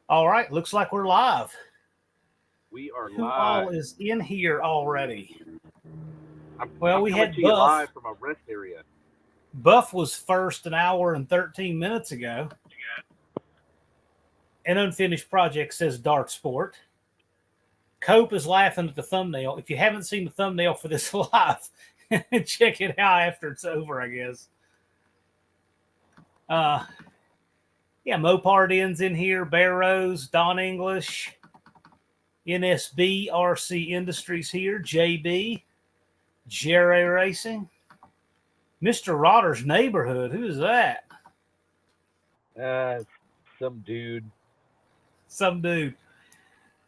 All right, looks like we're live. We are Who all live. is in here already? I'm, Well, I'm we coming had to you Buff. live from a rest area. Buff was first an hour and 13 minutes ago. An unfinished project says Dark Sport. Cope is laughing at the thumbnail. If you haven't seen the thumbnail for this live, check it out after it's over, I guess. Yeah, Mopardin's in here, Barrows, Don English, NSB, RC Industries here, JB, Jerry Racing, Mr. Rotter's Neighborhood. Who's that? Some dude. Some dude.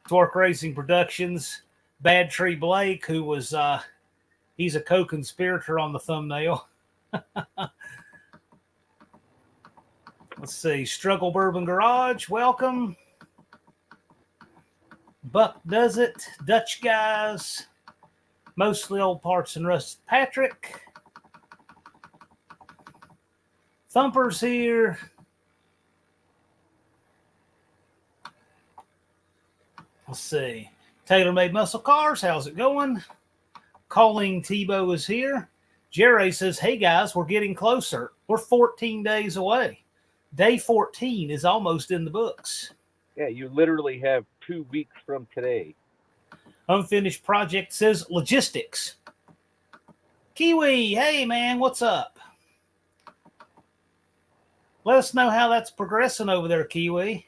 Torque Racing Productions, Bad Tree Blake, who was he's a co-conspirator on the thumbnail. Let's see, Struggle Bourbon Garage, welcome. Buck Does It, Dutch Guys, Mostly Old Parts and Rust Patrick. Thumper's here. Let's see. Taylor Made Muscle Cars, how's it going? Colleen Tebow is here. Jerry says, hey guys, we're getting closer. We're 14 days away. Day 14 is almost in the books. Yeah, you literally have 2 weeks from today. Unfinished project says logistics. Kiwi, hey man, what's up? Let us know how that's progressing over there, Kiwi.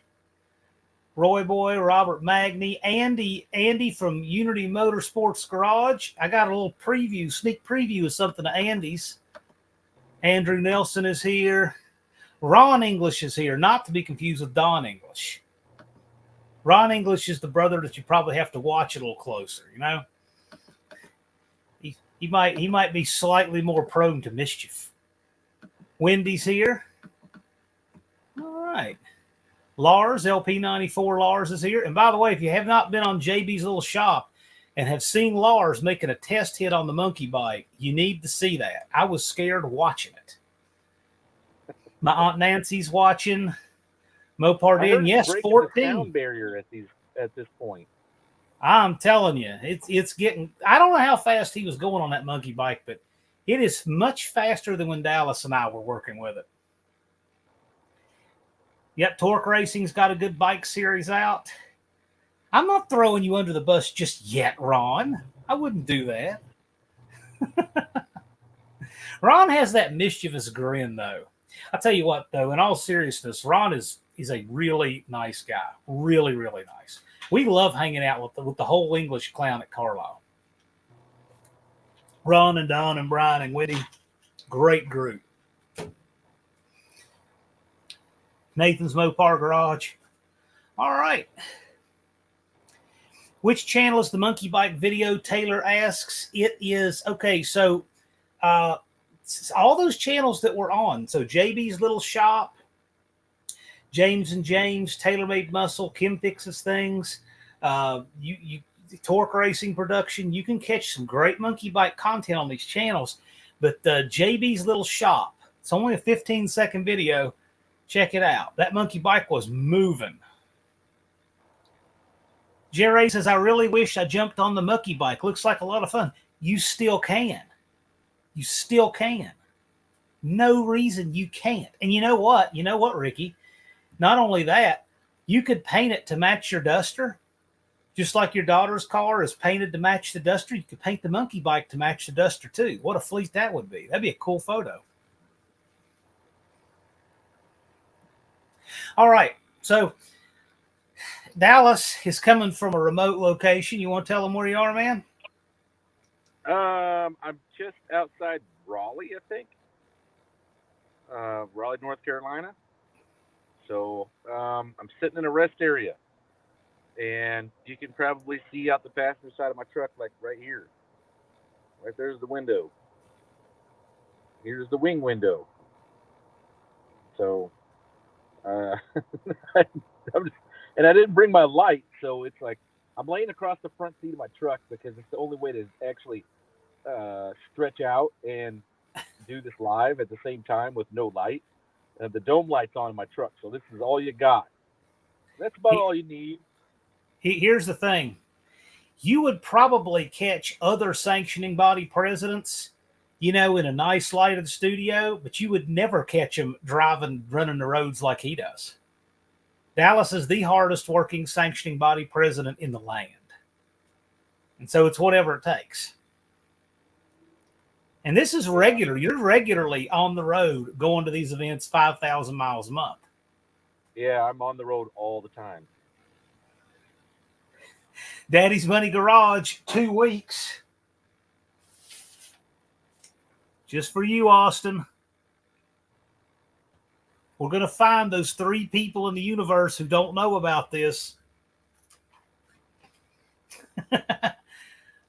Roy Boy, Robert Magny, Andy from Unity Motorsports Garage. I got a little preview, sneak preview of something to Andy's. Andrew Nelson is here. Ron English is here, not to be confused with Don English. Ron English is the brother that you probably have to watch a little closer, you know? He might be slightly more prone to mischief. Wendy's here. All right. Lars, LP94 Lars is here. And by the way, if you have not been on JB's little shop and have seen Lars making a test hit on the monkey bike, you need to see that. I was scared watching it. My Aunt Nancy's watching. Mopar in, yes, 14. The sound barrier at this point. I'm telling you, it's getting. I don't know how fast he was going on that monkey bike, but it is much faster than when Dallas and I were working with it. Yep, Torque Racing's got a good bike series out. I'm not throwing you under the bus just yet, Ron. I wouldn't do that. Ron has that mischievous grin, though. I'll tell you what, though, in all seriousness, Ron is a really nice guy. Really, really nice. We love hanging out with the whole English clown at Carlisle. Ron and Don and Brian and Whitty, great group. Nathan's Mopar Garage. All right. Which channel is the monkey bike video? Taylor asks. It is, okay, so all those channels that we're on. So JB's Little Shop, James and James, Taylor Made Muscle, Kim Fixes Things, Torque Racing Production. You can catch some great monkey bike content on these channels. But JB's Little Shop, it's only a 15-second video. Check it out. That monkey bike was moving. Jerry says, I really wish I jumped on the monkey bike. Looks like a lot of fun. You still can. You still can. No reason you can't. And you know what? You know what, Ricky? Not only that, you could paint it to match your Duster. Just like your daughter's car is painted to match the Duster, you could paint the monkey bike to match the Duster too. What a fleet that would be. That'd be a cool photo. All right, so Dallas is coming from a remote location. You want to tell them where you are, man? I'm just outside Raleigh, I think. Raleigh, North Carolina. So I'm sitting in a rest area, and you can probably see out the passenger side of my truck, like right here. Right there's the window. Here's the wing window. So. And I didn't bring my light, so it's like I'm laying across the front seat of my truck because it's the only way to actually stretch out and do this live at the same time with no light. The dome light's on in my truck, so this is all you got. That's about all you need. Here's the thing. You would probably catch other sanctioning body presidents, in a nice lighted studio, but you would never catch him running the roads like he does. Dallas is the hardest working sanctioning body president in the land. And so it's whatever it takes. And this is regular. You're regularly on the road going to these events 5,000 miles a month. Yeah, I'm on the road all the time. Daddy's Money Garage, 2 weeks. Just for you, Austin. We're going to find those 3 people in the universe who don't know about this.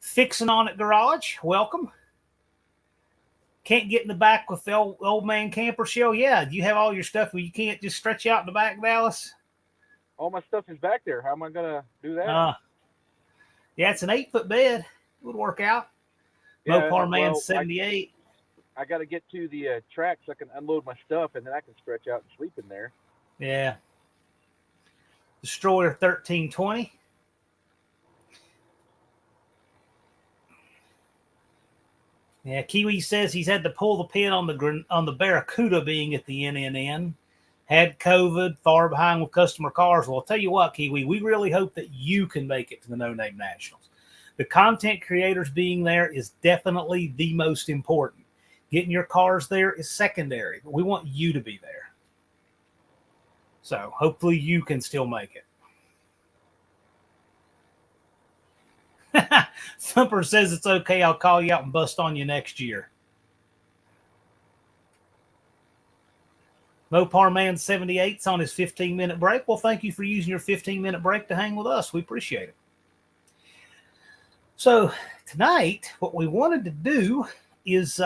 Fixing on it Garage, welcome. Can't get in the back with the old man camper shell. Yeah, you have all your stuff where you can't just stretch out in the back, Dallas? All my stuff is back there. How am I going to do that? Yeah, it's an 8-foot bed. It would work out. Yeah, Mopar Man 78. I got to get to the track so I can unload my stuff, and then I can stretch out and sleep in there. Yeah. Destroyer 1320. Yeah, Kiwi says he's had to pull the pin on the Barracuda being at the NNN. Had COVID, far behind with customer cars. Well, I'll tell you what, Kiwi, we really hope that you can make it to the No Name Nationals. The content creators being there is definitely the most important. Getting your cars there is secondary, but we want you to be there. So hopefully you can still make it. Thumper says it's okay. I'll call you out and bust on you next year. Mopar Man 78's on his 15-minute break. Well, thank you for using your 15-minute break to hang with us. We appreciate it. So tonight, what we wanted to do is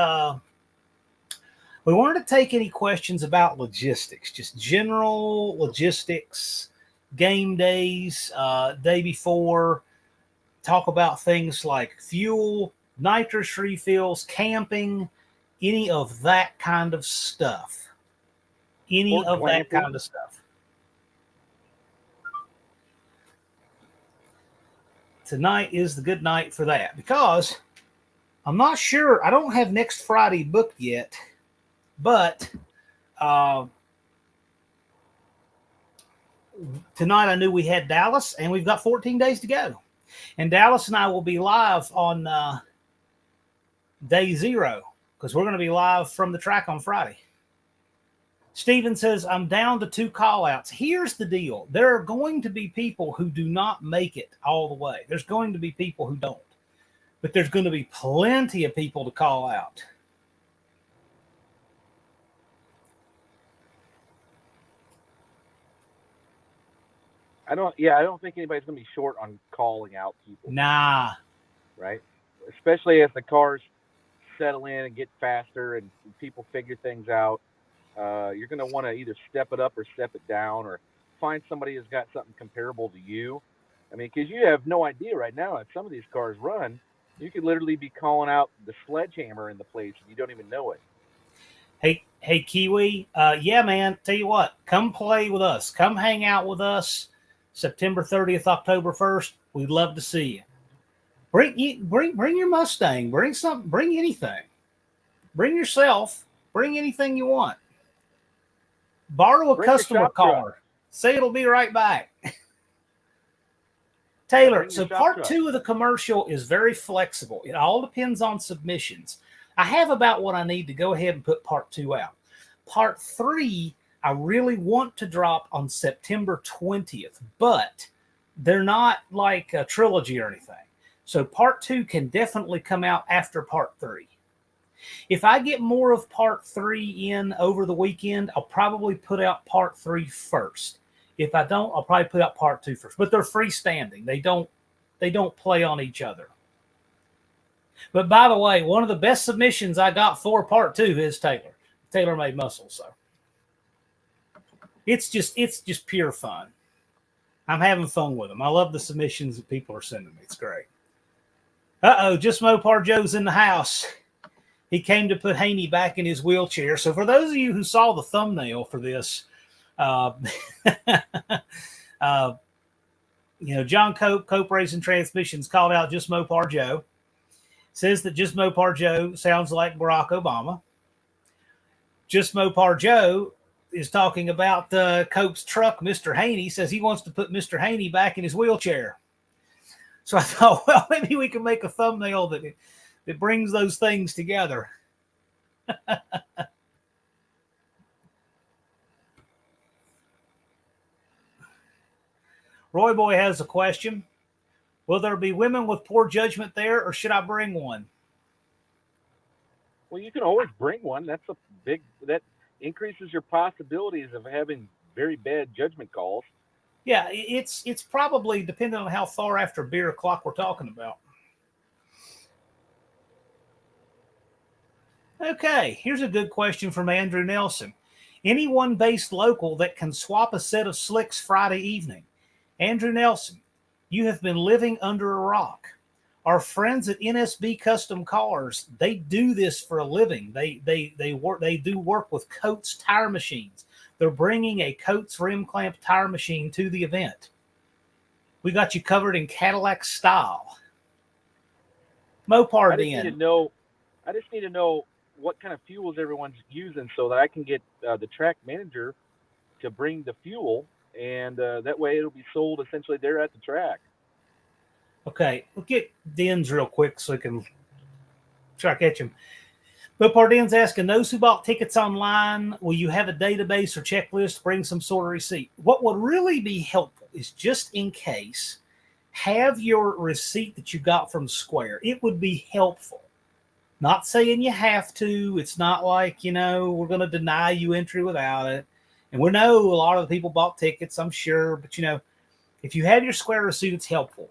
we wanted to take any questions about logistics, just general logistics, game days, day before, talk about things like fuel, nitrous refills, camping, any of that kind of stuff. That kind of stuff. Tonight is the good night for that because I'm not sure. I don't have next Friday booked yet, but tonight I knew we had Dallas, and we've got 14 days to go. And Dallas and I will be live on day 0 because we're going to be live from the track on Friday. Steven says, I'm down to 2 call-outs. Here's the deal. There are going to be people who do not make it all the way. There's going to be people who don't. But there's going to be plenty of people to call out. I don't think anybody's going to be short on calling out people. Nah. Right? Especially as the cars settle in and get faster and people figure things out. You're going to want to either step it up or step it down or find somebody who's got something comparable to you. I mean, because you have no idea right now if some of these cars run, you could literally be calling out the sledgehammer in the place and you don't even know it. Hey, Kiwi. Yeah, man. Tell you what, come play with us. Come hang out with us. September 30th, October 1st. We'd love to see you. Bring your Mustang. Bring something. Bring anything. Bring yourself. Bring anything you want. Borrow a customer car. Say it'll be right back. Taylor, so part 2 of the commercial is very flexible. It all depends on submissions. I have about what I need to go ahead and put part 2 out. Part 3, I really want to drop on September 20th, but they're not like a trilogy or anything. So part 2 can definitely come out after part 3. If I get more of part 3 in over the weekend, I'll probably put out part 3 first. If I don't, I'll probably put out part 2 first. But they're freestanding. They don't play on each other. But by the way, one of the best submissions I got for part 2 is Taylor. Taylor Made Muscle. So it's just pure fun. I'm having fun with them. I love the submissions that people are sending me. It's great. Just Mopar Joe's in the house. He came to put Haney back in his wheelchair. So for those of you who saw the thumbnail for this, John Cope Racing Transmissions called out Just Mopar Joe. Says that Just Mopar Joe sounds like Barack Obama. Just Mopar Joe is talking about Cope's truck, Mr. Haney. Says he wants to put Mr. Haney back in his wheelchair. So I thought, well, maybe we can make a thumbnail that brings those things together. Roy Boy has a question. Will there be women with poor judgment there, or should I bring one? Well, you can always bring one. That increases your possibilities of having very bad judgment calls. Yeah, it's probably depending on how far after beer o'clock we're talking about. Okay, here's a good question from Andrew Nelson. Anyone based local that can swap a set of slicks Friday evening? Andrew Nelson, you have been living under a rock. Our friends at NSB Custom Cars, they do this for a living. They do work with Coates tire machines. They're bringing a Coates rim clamp tire machine to the event. We got you covered in Cadillac style. Mopar Den. I just need to know what kind of fuels everyone's using so that I can get the track manager to bring the fuel. And that way it'll be sold essentially there at the track. Okay, we'll get Den's real quick so we can try to catch him. But Pardin's asking, those who bought tickets online, will you have a database or checklist, bring some sort of receipt? What would really be helpful is just in case, have your receipt that you got from Square. It would be helpful. Not saying you have to. It's not like, we're going to deny you entry without it. And we know a lot of the people bought tickets, I'm sure. But, if you have your Square receipt, it's helpful.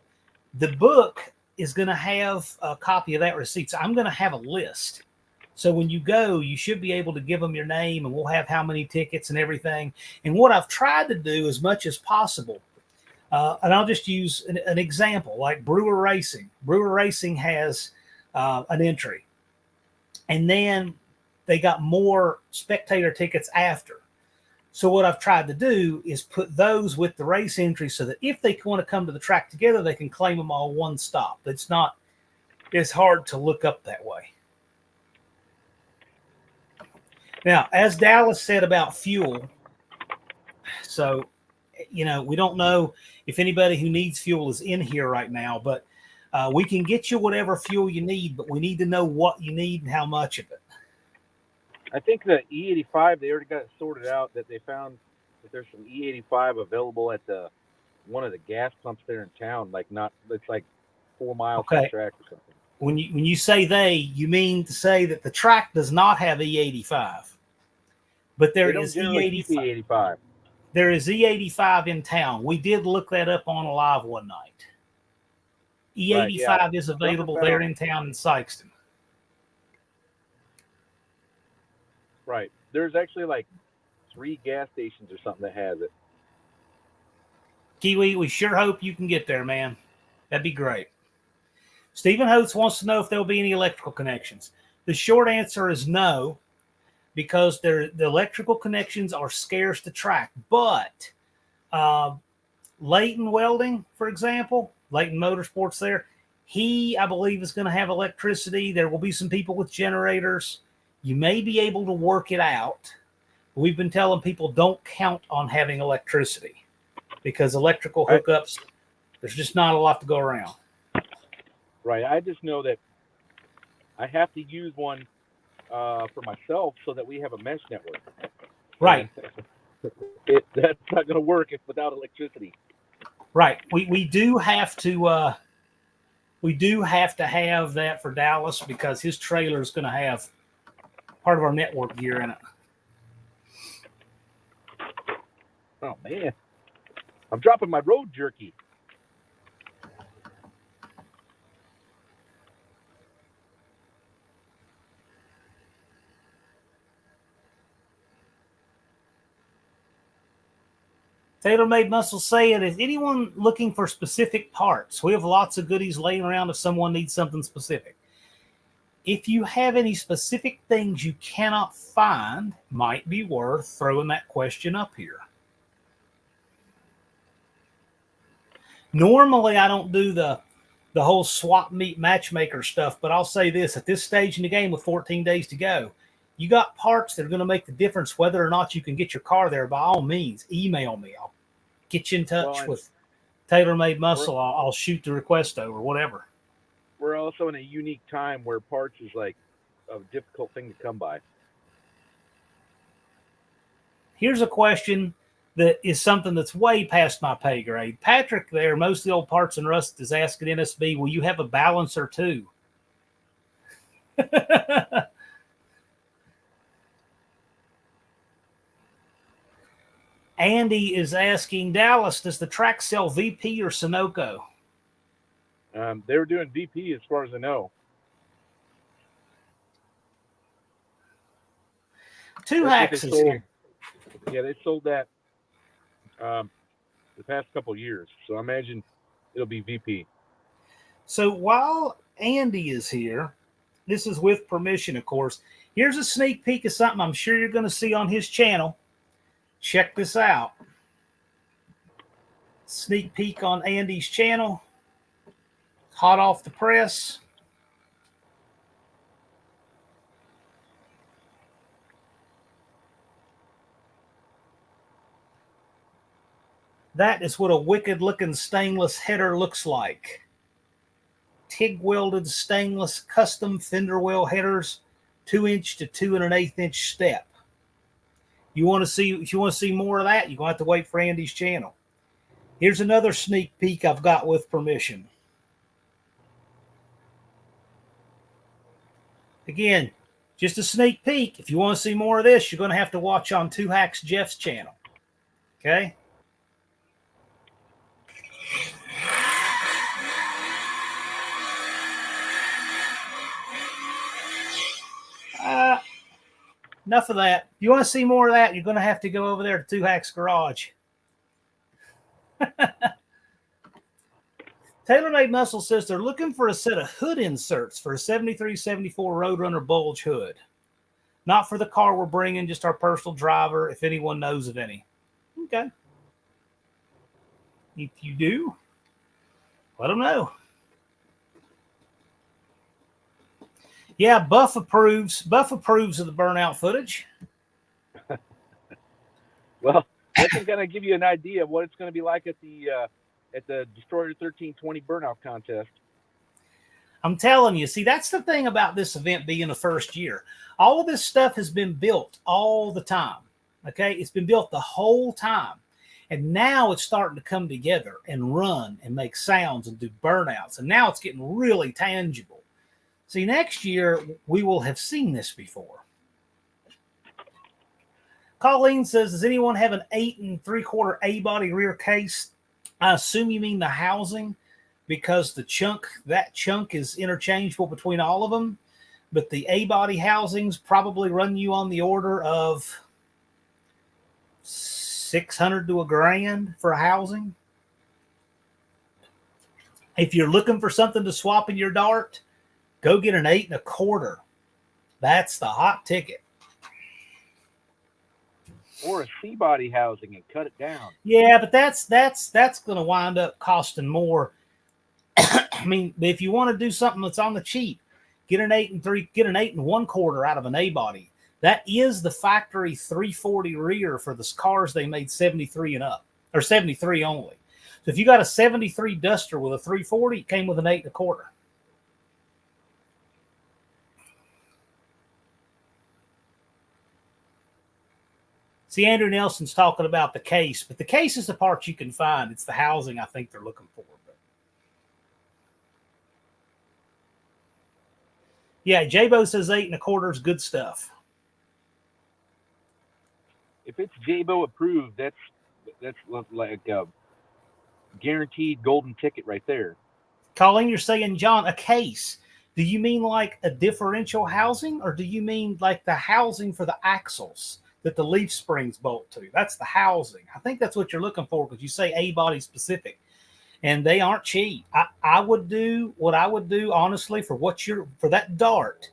The book is going to have a copy of that receipt. So I'm going to have a list. So when you go, you should be able to give them your name, and we'll have how many tickets and everything. And what I've tried to do as much as possible, and I'll just use an example, like Brewer Racing. Brewer Racing has an entry. And then they got more spectator tickets after. So what I've tried to do is put those with the race entry so that if they want to come to the track together, they can claim them all one stop. It's hard to look up that way. Now, as Dallas said about fuel, so, we don't know if anybody who needs fuel is in here right now, but we can get you whatever fuel you need, but we need to know what you need and how much of it. I think the E85, they already got it sorted out that they found that there's some E85 available at one of the gas pumps there in town. It's like 4 miles from the track or something. When you say you mean to say that the track does not have E85, but there is E85. There is E85 in town. We did look that up on a live one night. E85 is available there in town in Sykeston. Right. There's actually like 3 gas stations or something that has it. Kiwi, we sure hope you can get there, man. That'd be great. Stephen Holtz wants to know if there'll be any electrical connections. The short answer is no, because the electrical connections are scarce to track. But Leighton Welding, for example, Leighton Motorsports there, I believe, is going to have electricity. There will be some people with generators. You may be able to work it out. We've been telling people don't count on having electricity because electrical hookups, there's just not a lot to go around. Right. I just know that I have to use one for myself so that we have a mesh network. Right. That's not going to work without electricity. Right. We do have to have that for Dallas because his trailer is going to have part of our network gear in it. Oh, man. I'm dropping my road jerky. TaylorMade Muscle saying, is anyone looking for specific parts? We have lots of goodies laying around if someone needs something specific. If you have any specific things you cannot find, might be worth throwing that question up here. Normally, I don't do the whole swap meet matchmaker stuff, but I'll say this: at this stage in the game with 14 days to go, you got parts that are going to make the difference whether or not you can get your car there. By all means, email me. I'll get you in touch with TaylorMade Muscle. I'll shoot the request over, whatever. We're also in a unique time where parts is like a difficult thing to come by. Here's a question that is something that's way past my pay grade. Patrick there, most of the old Parts and Rust, is asking NSB, will you have a balancer too? Andy is asking, Dallas, does the track sell VP or Sunoco? They were doing VP as far as I know. Two Hacks is here. Yeah, they sold that the past couple of years. So I imagine it'll be VP. So while Andy is here, this is with permission, of course. Here's a sneak peek of something I'm sure you're going to see on his channel. Check this out. Sneak peek on Andy's channel. Hot off the press. That is what a wicked-looking stainless header looks like. TIG-welded stainless custom fender well headers, 2-inch to 2 1/8-inch step. If you want to see more of that, you're going to have to wait for Andy's channel. Here's another sneak peek I've got with permission. Again, just a sneak peek. If you want to see more of this, you're going to have to watch on Two Hacks Jeff's channel. Okay? Enough of that. If you want to see more of that, you're going to have to go over there to Two Hacks Garage. TaylorMade Muscle says they're looking for a set of hood inserts for a 73-74 Roadrunner bulge hood. Not for the car we're bringing, just our personal driver, if anyone knows of any. Okay. If you do, let them know. Yeah, Buff approves. Buff approves of the burnout footage. Well, I can kind of give you an idea of what it's going to be like at the Destroyer 1320 burnout contest. I'm telling you, see, that's the thing about this event being the first year. All of this stuff has been built all the time. Okay, it's been built the whole time. And now it's starting to come together and run and make sounds and do burnouts. And now it's getting really tangible. See, next year, we will have seen this before. Colleen says, does anyone have an 8 3/4 A-body rear case? I assume you mean the housing, because that chunk is interchangeable between all of them. But the A-body housings probably run you on the order of $600 to $1,000 for a housing. If you're looking for something to swap in your Dart, go get an 8 1/4. That's the hot ticket. Or a C-body housing and cut it down. Yeah, but that's going to wind up costing more. I mean, if you want to do something that's on the cheap, get an 8 1/4 out of an A-body. That is the factory 340 rear for the cars they made 73 and up, or 73 only. So if you got a 73 Duster with a 340, it came with an 8 1/4. See, Andrew Nelson's talking about the case, but the case is the part you can find. It's the housing I think they're looking for. But yeah, J-Bo says 8 1/4 is good stuff. If it's J-Bo approved, that's like a guaranteed golden ticket right there. Colleen, you're saying, John, a case. Do you mean like a differential housing, or do you mean like the housing for the axles that the leaf springs bolt to? That's the housing. I think that's what you're looking for, because you say A-body specific, and they aren't cheap. I would do what I would do, honestly, for that Dart.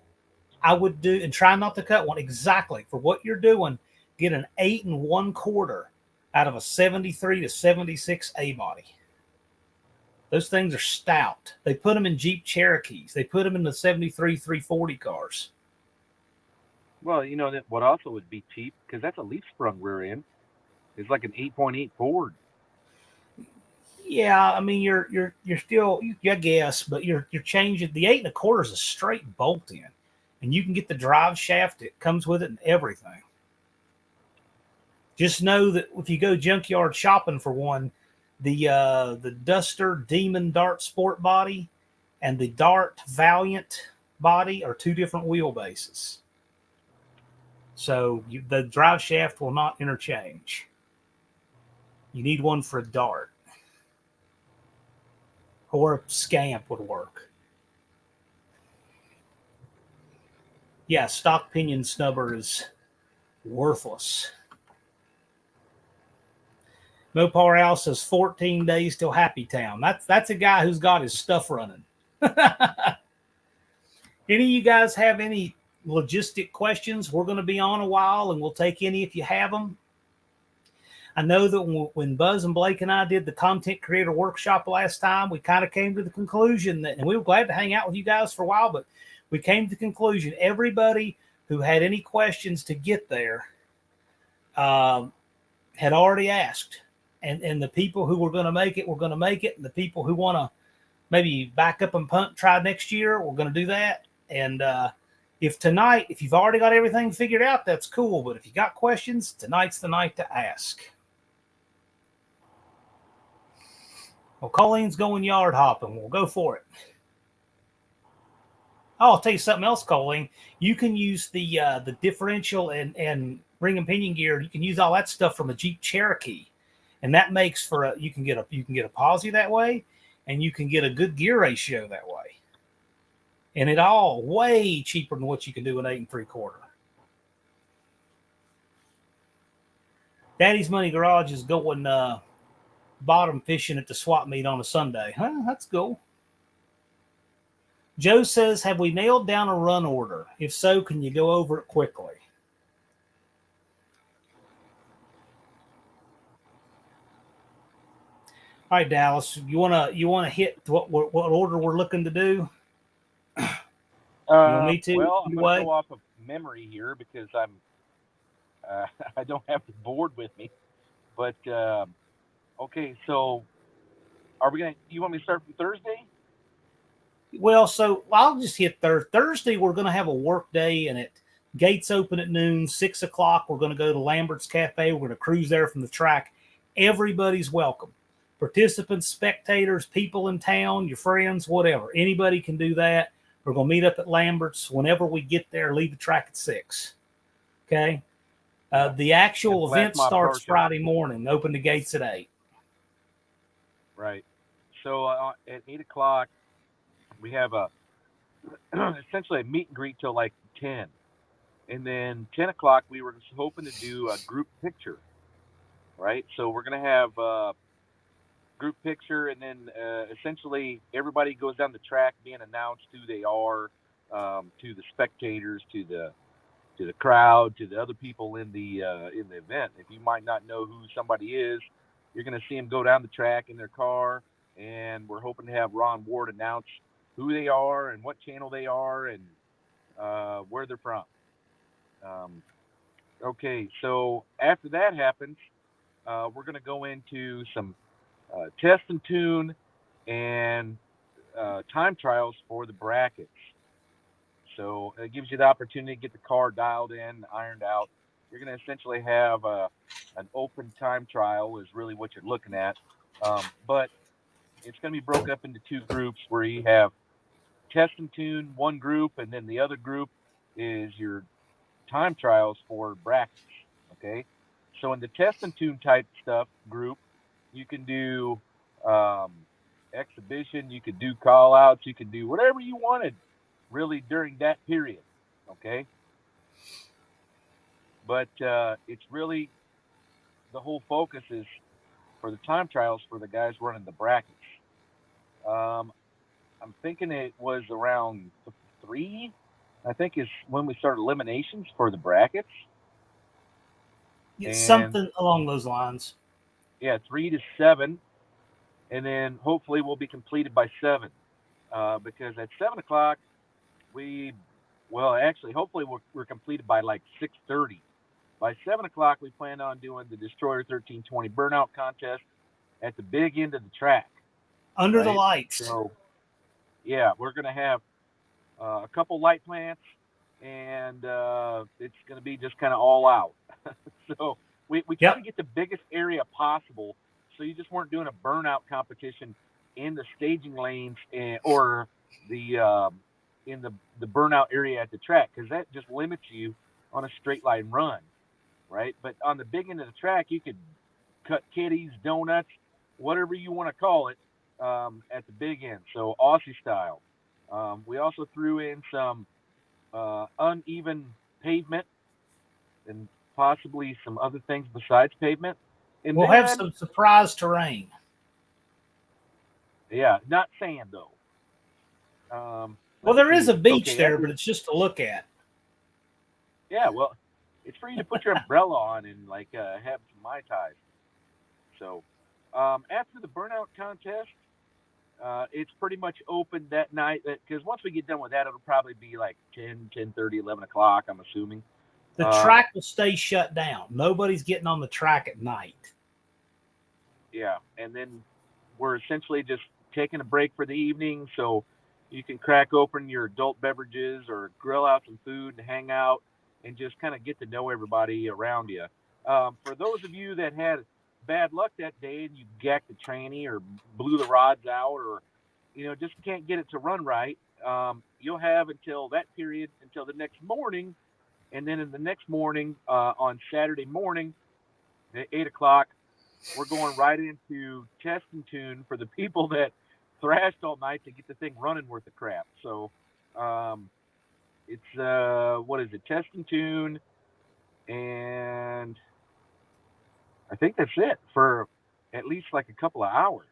I would do, and try not to cut one, exactly for what you're doing. Get an 8 1/4 out of a 73 to 76 A-body. Those things are stout. They put them in Jeep Cherokees. They put them in the 73 340 cars. Well, that what also would be cheap because that's a leaf sprung rear end. It's like an 8.8 Ford. Yeah, I mean you're still, I guess, but you're changing the 8 1/4 is a straight bolt in, and you can get the drive shaft that comes with it and everything. Just know that if you go junkyard shopping for one, the Duster Demon Dart Sport body and the Dart Valiant body are two different wheelbases. So the drive shaft will not interchange. You need one for a Dart. Or a Scamp would work. Yeah, stock pinion snubber is worthless. Mopar Al says 14 days till Happy Town. That's a guy who's got his stuff running. Any of you guys have any logistic questions? We're going to be on a while, and we'll take any if you have them. I know that when Buzz and Blake and I did the content creator workshop last time, we kind of came to the conclusion that, and we were glad to hang out with you guys for a while, but we came to the conclusion everybody who had any questions to get there had already asked. And the people who were going to make it were going to make it. And the people who want to maybe back up and punt, try next year, we're going to do that. And if you've already got everything figured out, that's cool. But if you got questions, tonight's the night to ask. Well, Colleen's going yard hopping. We'll go for it. Oh, I'll tell you something else, Colleen. You can use the differential and ring and pinion gear. You can use all that stuff from a Jeep Cherokee, and that makes for you can get a posi that way, and you can get a good gear ratio that way, and it all way cheaper than what you can do in 8 3/4. Daddy's Money Garage is going bottom fishing at the swap meet on a Sunday. Huh? That's cool. Joe says, have we nailed down a run order? If so, can you go over it quickly? All right, Dallas, you wanna hit what order we're looking to do? You want me to? Well, I'm going to go off of memory here because I don't have the board with me. But okay, so you want me to start from Thursday? Well, so I'll just hit Thursday. We're going to have a work day, and gates open at noon. 6 o'clock, we're going to go to Lambert's Cafe. We're going to cruise there from the track. Everybody's welcome. Participants, spectators, people in town, your friends, whatever. Anybody can do that. We're going to meet up at Lambert's. Whenever we get there, leave the track at 6. Okay? The actual event starts Friday morning. Open the gates at 8. Right. So at 8 o'clock, we have essentially a meet and greet till like 10. And then 10 o'clock, we were hoping to do a group picture, right? So we're going to have a group picture, and then essentially everybody goes down the track being announced who they are to the spectators, to the crowd, to the other people in the event. If you might not know who somebody is, you're going to see them go down the track in their car, and we're hoping to have Ron Ward announce who they are and what channel they are and where they're from. Okay, so after that happens, we're going to go into some test and tune and time trials for the brackets. So it gives you the opportunity to get the car dialed in, ironed out. You're going to essentially have an open time trial is really what you're looking at. But it's going to be broken up into 2 groups where you have test and tune, one group, and then the other group is your time trials for brackets. Okay. So in the test and tune type stuff group, you can do exhibition, you could do call outs, you could do whatever you wanted really during that period. Okay. But it's really the whole focus is for the time trials for the guys running the brackets. I'm thinking it was around 3, I think, is when we started eliminations for the brackets. Something along those lines. Yeah, 3 to 7. and then hopefully we'll be completed by 7. Because at 7 o'clock hopefully we're completed by like 6:30. By 7 o'clock, we plan on doing the Destroyer 1320 burnout contest at the big end of the track. Under the lights. So, yeah, we're going to have a couple light plants, and it's going to be just kind of all out. So we try to get the biggest area possible, so you just weren't doing a burnout competition in the staging lanes or the in the burnout area at the track, because that just limits you on a straight line run, right? But on the big end of the track, you could cut kitties, donuts, whatever you want to call it, at the big end. So Aussie style. We also threw in some uneven pavement and possibly some other things besides pavement. And we'll have some surprise terrain. Yeah, not sand though. Well, there is a beach there, but it's just to look at. Yeah, well, it's for you to put your umbrella on and like have some Mai Tais. So after the burnout contest, it's pretty much open that night, because once we get done with that, it'll probably be like 10:30, 11 o'clock, I'm assuming. The track will stay shut down. Nobody's getting on the track at night. Yeah, and then we're essentially just taking a break for the evening, so you can crack open your adult beverages or grill out some food and hang out and just kind of get to know everybody around you. For those of you that had bad luck that day and you gacked the tranny or blew the rods out, or just can't get it to run right, you'll have until that period, until the next morning. And then in the next morning, on Saturday morning at 8 o'clock, we're going right into test and tune for the people that thrashed all night to get the thing running worth of crap. So it's what is it, test and tune, and I think that's it for at least like a couple of hours.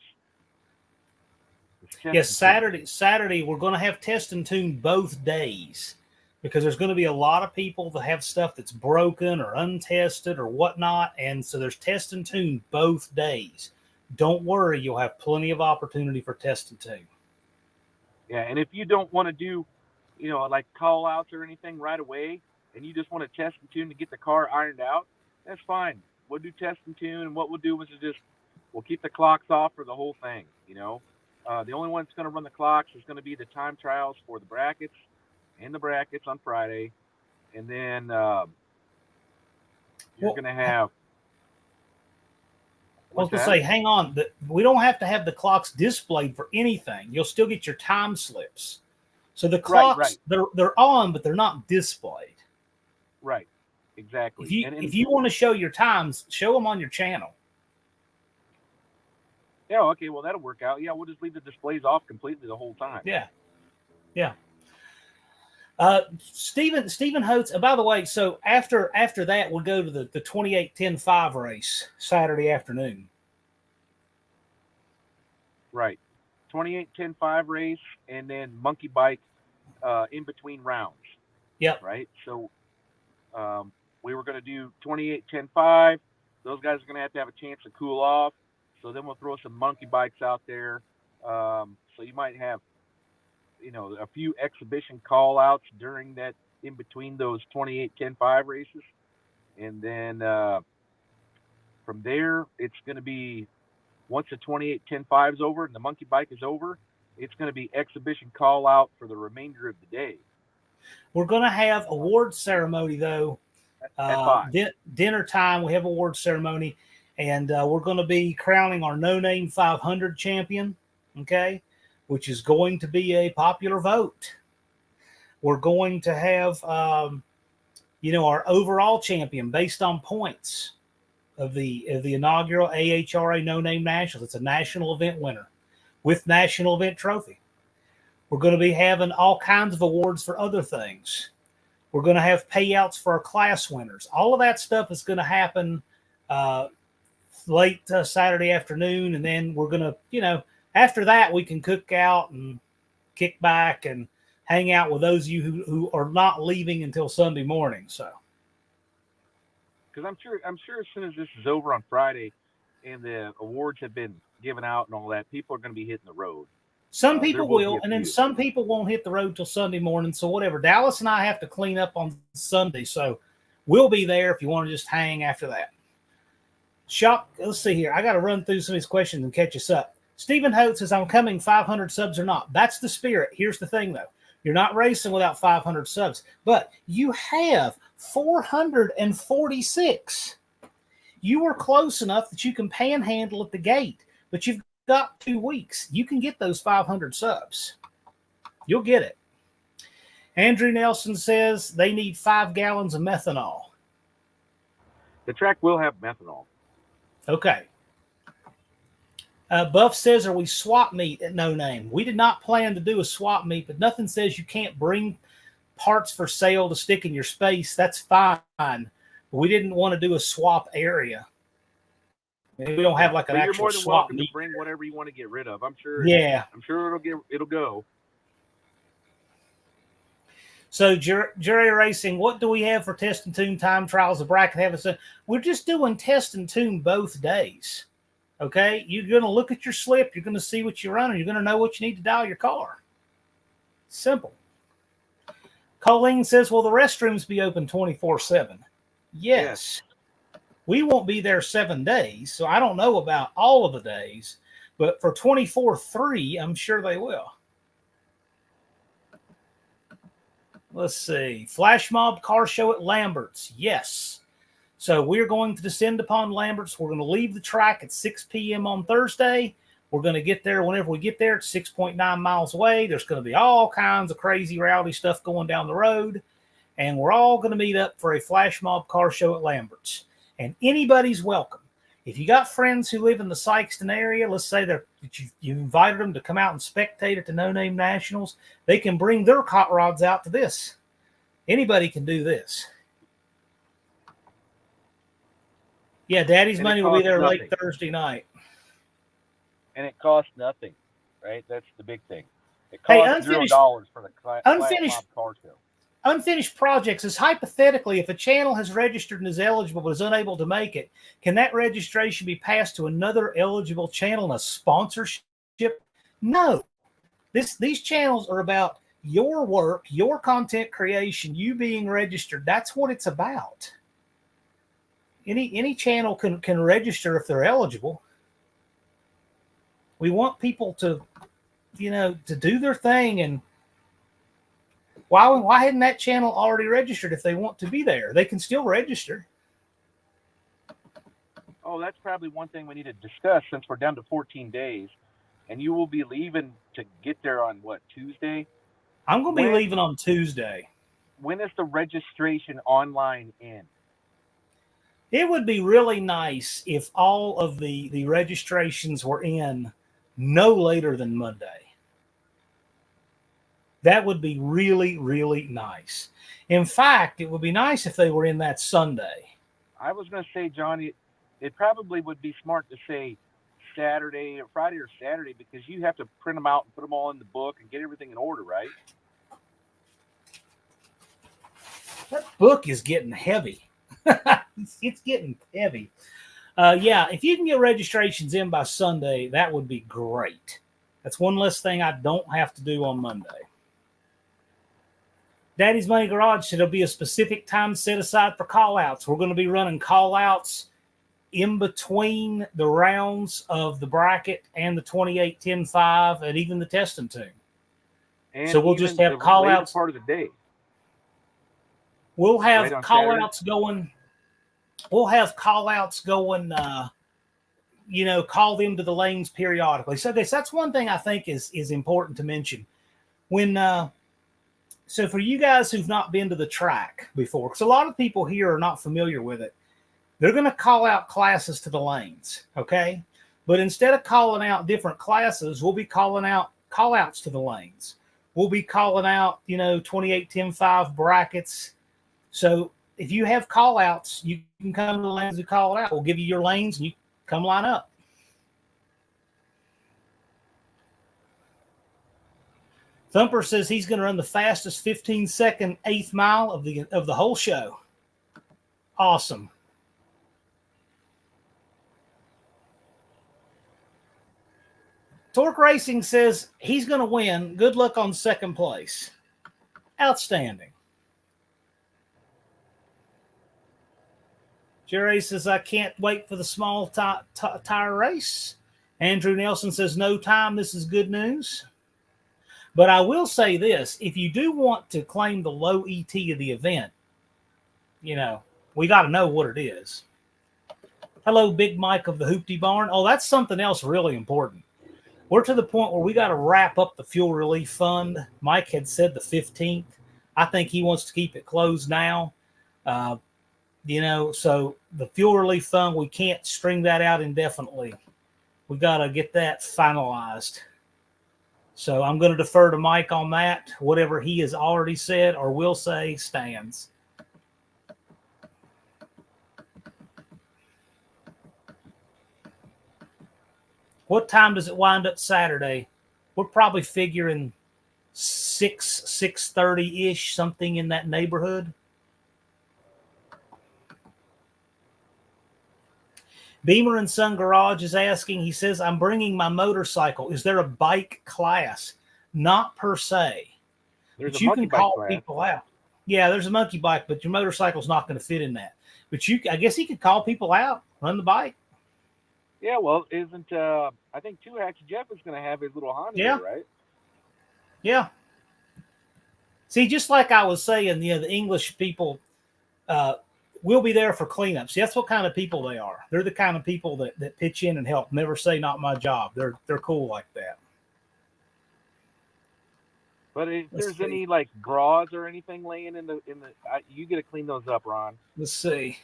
Yes, Saturday we're going to have test and tune both days, because there's going to be a lot of people that have stuff that's broken or untested or whatnot, and so there's test and tune both days. Don't worry, you'll have plenty of opportunity for test and tune. Yeah, and if you don't want to do, like call outs or anything right away, and you just want to test and tune to get the car ironed out, that's fine. We'll do test and tune, and what we'll do is we'll keep the clocks off for the whole thing. The only one that's going to run the clocks is going to be the time trials for the brackets and the brackets on Friday, and then you're going to have. I was going to say, hang on. We don't have to have the clocks displayed for anything. You'll still get your time slips. So the clocks, right. They're on, but they're not displayed. Right. Exactly. If you want to show your times, show them on your channel. Yeah, okay, well, that'll work out. Yeah, we'll just leave the displays off completely the whole time. Yeah. Stephen Holtz, by the way, so after that, we'll go to the 28-10-5 race Saturday afternoon. Right. 28-10-5 race, and then monkey bike in between rounds. Yep. Right? So we were going to do 28-10-5. Those guys are going to have a chance to cool off. So then we'll throw some monkey bikes out there. So you might have, a few exhibition call outs during that, in between those 28-10-5 races. And then from there, it's going to be, once the 28-10-5 is over and the monkey bike is over, it's going to be exhibition call out for the remainder of the day. We're going to have award ceremony though. Dinner time, we have award ceremony, and we're going to be crowning our No Name 500 champion. Okay. Which is going to be a popular vote. We're going to have, our overall champion based on points of the inaugural AHRA No Name Nationals. It's a national event winner with national event trophy. We're going to be having all kinds of awards for other things. We're going to have payouts for our class winners. All of that stuff is going to happen late Saturday afternoon, and then we're going to, after that, we can cook out and kick back and hang out with those of you who are not leaving until Sunday morning. So, because I'm sure as soon as this is over on Friday, and the awards have been given out and all that, people are going to be hitting the road. Some There people will be will, a and then few. some people won't hit the road till Sunday morning. So whatever. Dallas and I have to clean up on Sunday, so we'll be there if you want to just hang after that. Let's see here. I got to run through some of these questions and catch us up. Stephen Hote says, I'm coming 500 subs or not. That's the spirit. Here's the thing, though. You're not racing without 500 subs, but you have 446. You are close enough that you can panhandle at the gate, but you've got 2 weeks. You can get those 500 subs. You'll get it. Andrew Nelson says they need 5 gallons of methanol. The track will have methanol. Okay. Buff says, are we swap meet at No Name? We did not plan to do a swap meet, but nothing says you can't bring parts for sale to stick in your space. That's fine. But we didn't want to do a swap area. I mean, we don't have like an actual you're more than swap welcome meet. to bring whatever you want to get rid of. I'm sure. Yeah. I'm sure it'll go. So, Jury Racing, what do we have for test and tune time trials? The bracket have us. We're just doing test and tune both days. Okay, you're going to look at your slip. You're going to see what you're running. You're going to know what you need to dial your car. Simple. Colleen says, will the restrooms be open 24/7? Yes. We won't be there 7 days, so I don't know about all of the days, but for 24/3, I'm sure they will. Let's see. Flash Mob Car Show at Lambert's. Yes. So we're going to descend upon Lambert's. We're going to leave the track at 6 p.m. on Thursday. We're going to get there whenever we get there. It's 6.9 miles away. There's going to be all kinds of crazy rowdy stuff going down the road. And we're all going to meet up for a Flash Mob Car Show at Lambert's. And anybody's welcome. If you got friends who live in the Sykeston area, let's say that you invited them to come out and spectate at the No Name Nationals, they can bring their hot rods out to this. Anybody can do this. Yeah, Daddy's Money will be there late Thursday night. And it costs nothing, right? That's the big thing. It costs $0 for the unfinished car show. Unfinished projects is hypothetically, if a channel has registered and is eligible but is unable to make it, can that registration be passed to another eligible channel in a sponsorship? No. These channels are about your work, your content creation, you being registered. That's what it's about. Any channel can register if they're eligible. We want people to do their thing. And why hadn't that channel already registered? If they want to be there, they can still register. Oh, that's probably one thing we need to discuss, since we're down to 14 days, and you will be leaving to get there on what, Tuesday? I'm going to be leaving on Tuesday. When is the registration online in? It would be really nice if all of the registrations were in no later than Monday. That would be really, really nice. In fact, it would be nice if they were in that Sunday. I was going to say, Johnny, it probably would be smart to say Saturday or Friday or Saturday, because you have to print them out and put them all in the book and get everything in order, right? That book is getting heavy. It's getting heavy. Yeah, if you can get registrations in by Sunday, that would be great. That's one less thing I don't have to do on Monday. Daddy's Money Garage said there'll be a specific time set aside for call-outs. We're going to be running call-outs in between the rounds of the bracket and the 28-10-5 and even the test and tune. And so we'll just have call-outs. Part of the day. We'll have call-outs going. We'll have call-outs going, call them to the lanes periodically. So that's one thing I think is important to mention. So for you guys who've not been to the track before, because a lot of people here are not familiar with it, they're going to call out classes to the lanes, okay? But instead of calling out different classes, we'll be calling out call-outs to the lanes. We'll be calling out, 28-10-5 brackets. So if you have call-outs, you can come to the lanes and call it out. We'll give you your lanes and you come line up. Thumper says he's going to run the fastest 15-second 8th mile of the whole show. Awesome. Torque Racing says he's going to win. Good luck on second place. Outstanding. Jerry says, I can't wait for the small tire race. Andrew Nelson says, no time. This is good news. But I will say this. If you do want to claim the low ET of the event, we got to know what it is. Hello, Big Mike of the Hoopty Barn. Oh, that's something else really important. We're to the point where we got to wrap up the fuel relief fund. Mike had said the 15th. I think he wants to keep it closed now. So the fuel relief fund, we can't string that out indefinitely. We got to get that finalized. So I'm going to defer to Mike on that. Whatever he has already said or will say stands. What time does it wind up Saturday? We're probably figuring 6:30-ish, something in that neighborhood. Beamer and Son Garage is asking, he says, I'm bringing my motorcycle. Is there a bike class? Not per se. But you can call people out. Yeah, there's a monkey bike, but your motorcycle's not going to fit in that. But I guess he could call people out, run the bike. Yeah, well, isn't I think Two Hacks Jeff is going to have his little Honda there, right? Yeah. See, just like I was saying, the English people will be there for cleanups. See, that's what kind of people they are. They're the kind of people that pitch in and help. Never say not my job. They're cool like that. But if there's any like bras or anything laying in the you get to clean those up, Ron. Let's see.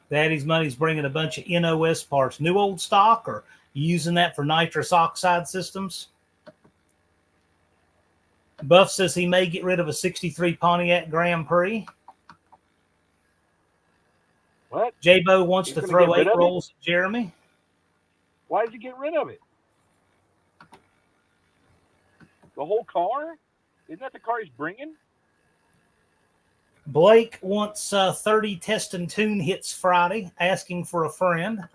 Daddy's Money's bringing a bunch of NOS parts. New old stock, or using that for nitrous oxide systems? Buff says he may get rid of a 63 Pontiac Grand Prix. What? J-Bo wants to throw 8 rolls at Jeremy. Why did you get rid of it? The whole car? Isn't that the car he's bringing? Blake wants 30 test and tune hits Friday, asking for a friend.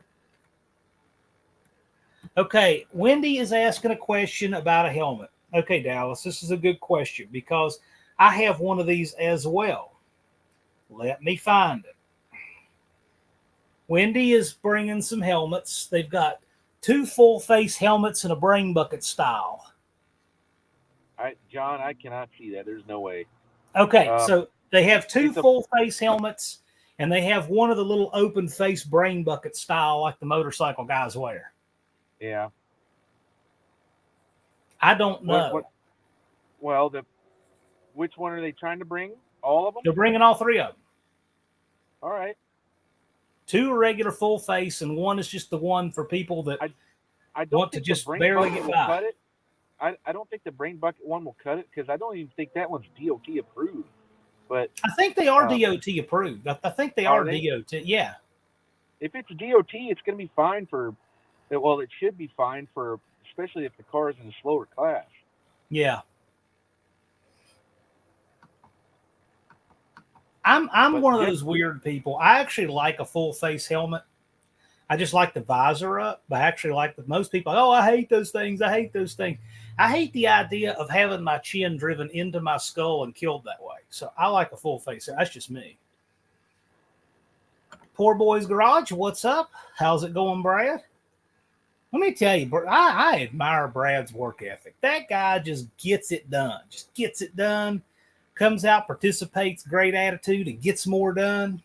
Okay, Wendy is asking a question about a helmet. Okay, Dallas, this is a good question because I have one of these as well. Let me find it. Wendy is bringing some helmets. They've got 2 full-face helmets and a brain bucket style. John, I cannot see that. There's no way. Okay, so they have 2 full-face helmets, and they have one of the little open-face brain bucket style like the motorcycle guys wear. Yeah. I don't know. Well, which one are they trying to bring? All of them? They're bringing all 3 of them. All right. 2 are regular full face, and one is just the one for people that I don't want to just barely get by. Cut it. I don't think the brain bucket one will cut it because I don't even think that one's DOT approved. But I think they are DOT approved. I think they are DOT. Yeah. If it's DOT, it's going to be fine for. Well, it should be fine for, especially if the car is in a slower class. Yeah. I'm one of those weird people. I actually like a full face helmet. I just like the visor up, but I actually like most people. Oh, I hate those things. I hate those things. I hate the idea of having my chin driven into my skull and killed that way. So I like a full face. That's just me. Poor Boy's Garage, what's up? How's it going, Brad? Let me tell you, I admire Brad's work ethic. That guy just gets it done. Just gets it done. Comes out, participates, great attitude, and gets more done.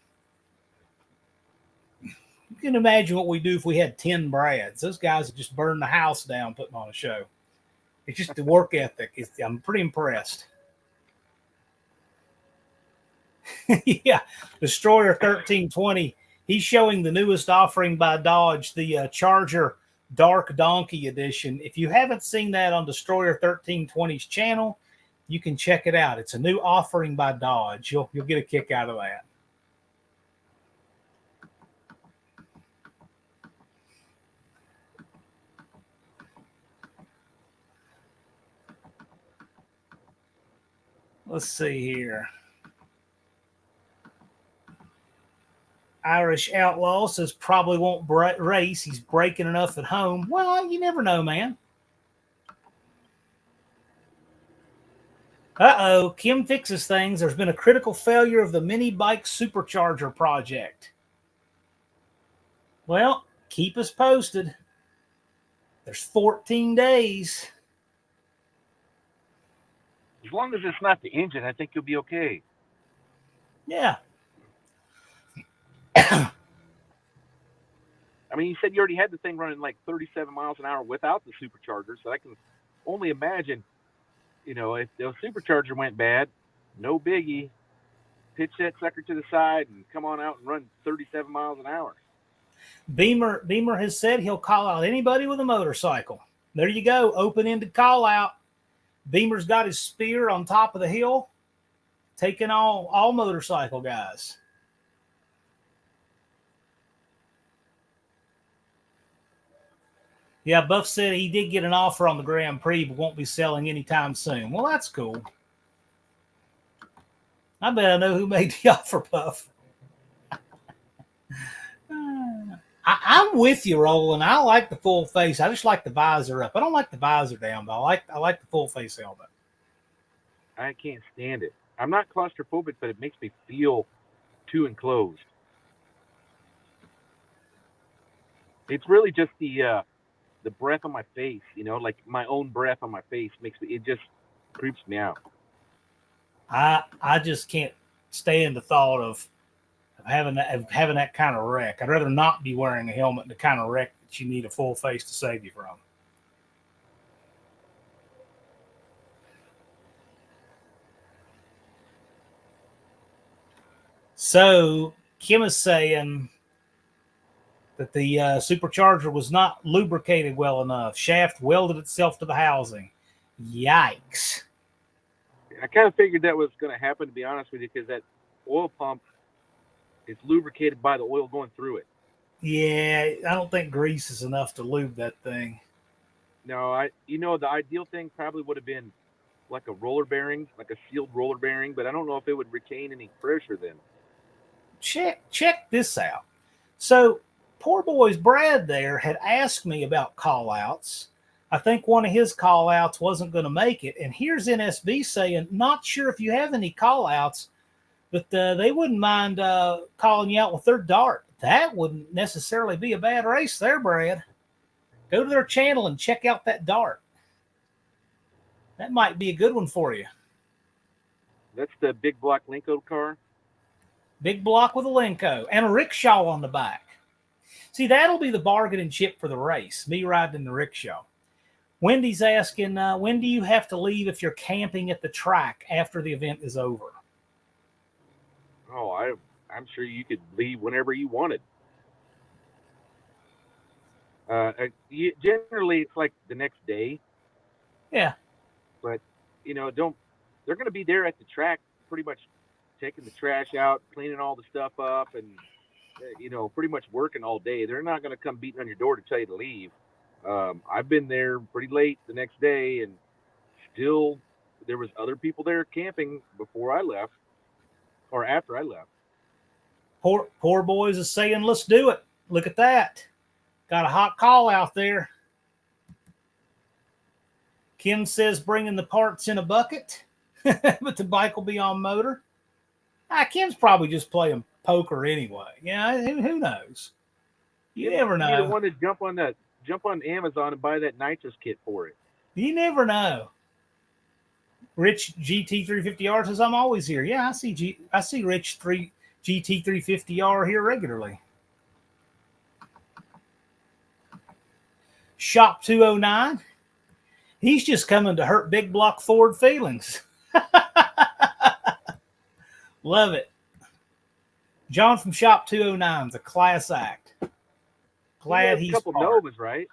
You can imagine what we do if we had 10 Brads. Those guys would just burn the house down putting on a show. It's just the work ethic. I'm pretty impressed. Yeah, Destroyer 1320. He's showing the newest offering by Dodge, the Charger Dark Donkey Edition. If you haven't seen that on Destroyer 1320's channel, you can check it out. It's a new offering by Dodge. You'll get a kick out of that. Let's see here. Irish Outlaw says probably won't race. He's breaking enough at home. Well, you never know, man. Uh-oh, Kim fixes things. There's been a critical failure of the mini bike supercharger project. Well, keep us posted. There's 14 days. As long as it's not the engine, I think you'll be okay. Yeah. I mean, you said you already had the thing running like 37 miles an hour without the supercharger, so I can only imagine, if the supercharger went bad, no biggie. Pitch that sucker to the side and come on out and run 37 miles an hour. Beamer has said he'll call out anybody with a motorcycle. There you go, open-ended call out. Beamer's got his spear on top of the hill, taking all motorcycle guys. Yeah, Buff said he did get an offer on the Grand Prix, but won't be selling anytime soon. Well, that's cool. I bet I know who made the offer, Buff. I'm with you, Roland. I like the full face. I just like the visor up. I don't like the visor down, but I like the full face helmet. I can't stand it. I'm not claustrophobic, but it makes me feel too enclosed. It's really just the breath on my face, like my own breath on my face it just creeps me out. I just can't stand the thought of having that kind of wreck. I'd rather not be wearing a helmet, the kind of wreck that you need a full face to save you from. So Kim is saying that the supercharger was not lubricated well enough. Shaft welded itself to the housing. Yikes. I kind of figured that was going to happen, to be honest with you, because that oil pump is lubricated by the oil going through it. Yeah, I don't think grease is enough to lube that thing. No, the ideal thing probably would have been like a roller bearing, like a sealed roller bearing, but I don't know if it would retain any pressure then. Check this out. So, poor boys Brad there had asked me about call-outs. I think one of his call-outs wasn't going to make it. And here's NSB saying, not sure if you have any call-outs, but they wouldn't mind calling you out with their dart. That wouldn't necessarily be a bad race there, Brad. Go to their channel and check out that dart. That might be a good one for you. That's the big block Linko car? Big block with a Linko and a rickshaw on the back. See, that'll be the bargaining chip for the race, me riding in the rickshaw. Wendy's asking, when do you have to leave if you're camping at the track after the event is over? Oh, I'm sure you could leave whenever you wanted. Generally, it's like the next day. Yeah. But, they're going to be there at the track pretty much taking the trash out, cleaning all the stuff up, and, pretty much working all day. They're not going to come beating on your door to tell you to leave. I've been there pretty late the next day, and still there was other people there camping before I left or after I left. Poor boys is saying, let's do it. Look at that. Got a hot call out there. Kim says bringing the parts in a bucket, but the bike will be on motor. Kim's probably just playing poker anyway. Yeah, who knows? You never know. You want to jump on Amazon and buy that nitrous kit for it. You never know. Rich GT350R says I'm always here. Yeah, I see Rich GT350R here regularly. Shop 209. He's just coming to hurt big block Ford feelings. Love it. John from Shop 209 is a class act. Glad he's a couple Novas, right?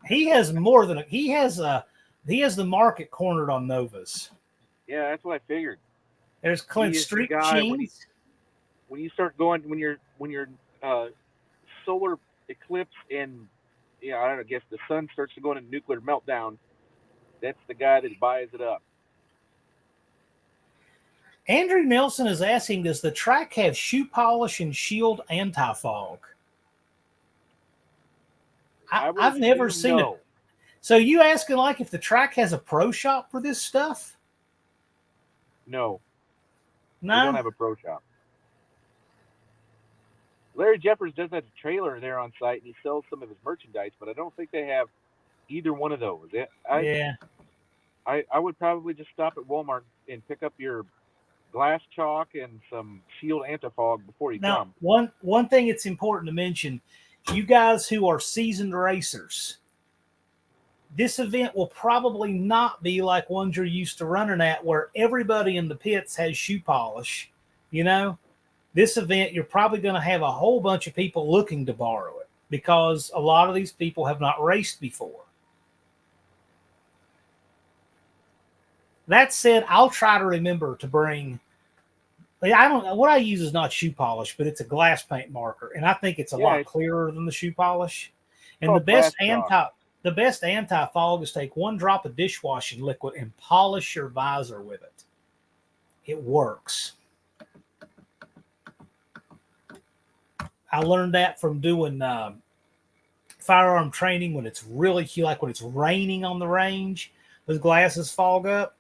He has more than he has the market cornered on Novas. Yeah, that's what I figured. There's Clint Street Machines. When you start going, when your solar eclipse and I guess the sun starts to go into nuclear meltdown, that's the guy that buys it up. Andrew Nelson is asking, does the track have shoe polish and shield anti-fog? I've never seen it. So you asking like if the track has a pro shop for this stuff? No. No? We don't have a pro shop. Larry Jeffers does have a trailer there on site, and he sells some of his merchandise, but I don't think they have either one of those. Yeah. I would probably just stop at Walmart and pick up your glass chalk and some shield anti-fog before you come. One thing it's important to mention, you guys who are seasoned racers, this event will probably not be like ones you're used to running at where everybody in the pits has shoe polish. You know, this event, you're probably going to have a whole bunch of people looking to borrow it because a lot of these people have not raced before. That said, I'll try to remember to bring, I don't know, what I use is not shoe polish, but it's a glass paint marker. And I think it's a lot clearer than the shoe polish. And the best anti-fog is take 1 drop of dishwashing liquid and polish your visor with it. It works. I learned that from doing firearm training when it's really like when it's raining on the range, those glasses fog up.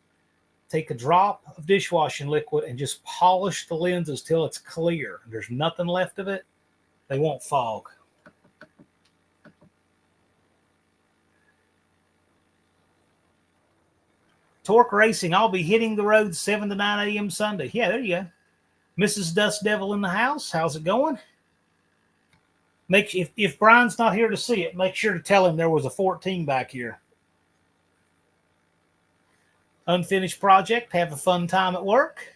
Take a drop of dishwashing liquid and just polish the lenses till it's clear. There's nothing left of it. They won't fog. Torque Racing, I'll be hitting the road 7 to 9 a.m. Sunday. Yeah, there you go. Mrs. Dust Devil in the house. How's it going? If Brian's not here to see it, make sure to tell him there was a 14 back here. Unfinished project. Have a fun time at work.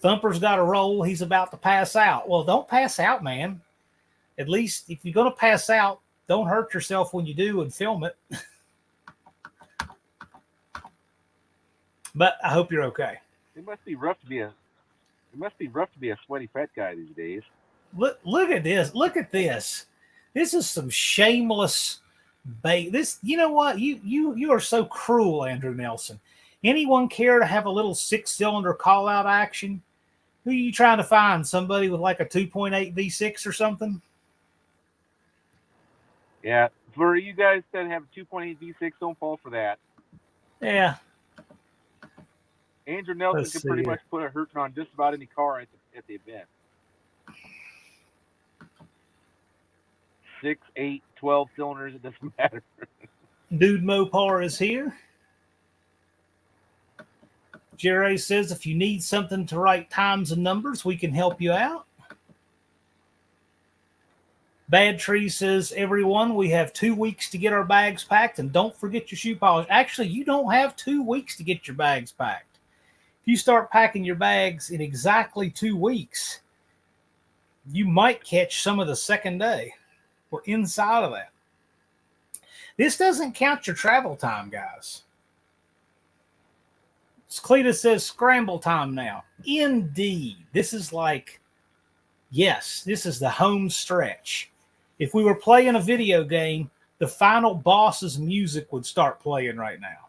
Thumper's got a roll. He's about to pass out. Well, don't pass out, man. At least if you're going to pass out, don't hurt yourself when you do and film it. But I hope you're okay. It must be rough to be a sweaty fat guy these days. Look at this. Look at this. This is some shameless bait. This, you know what? You are so cruel, Andrew Nelson. Anyone care to have a little 6-cylinder call out action? Who are you trying to find? Somebody with like a 2.8 V6 or something? Yeah, for you guys that have a 2.8 V6, don't fall for that. Yeah. Andrew Nelson can pretty much put a hurting on just about any car at the event. 6, 8, 12 cylinders, it doesn't matter. Dude Mopar is here. Jerry says if you need something to write times and numbers, we can help you out. Bad Tree says, everyone, we have 2 weeks to get our bags packed, and don't forget your shoe polish. Actually, you don't have 2 weeks to get your bags packed. If you start packing your bags in exactly 2 weeks, you might catch some of the second day. We're inside of that. This doesn't count your travel time, guys. Cletus says scramble time now. Indeed. This is like, yes, this is the home stretch. If we were playing a video game, the final boss's music would start playing right now.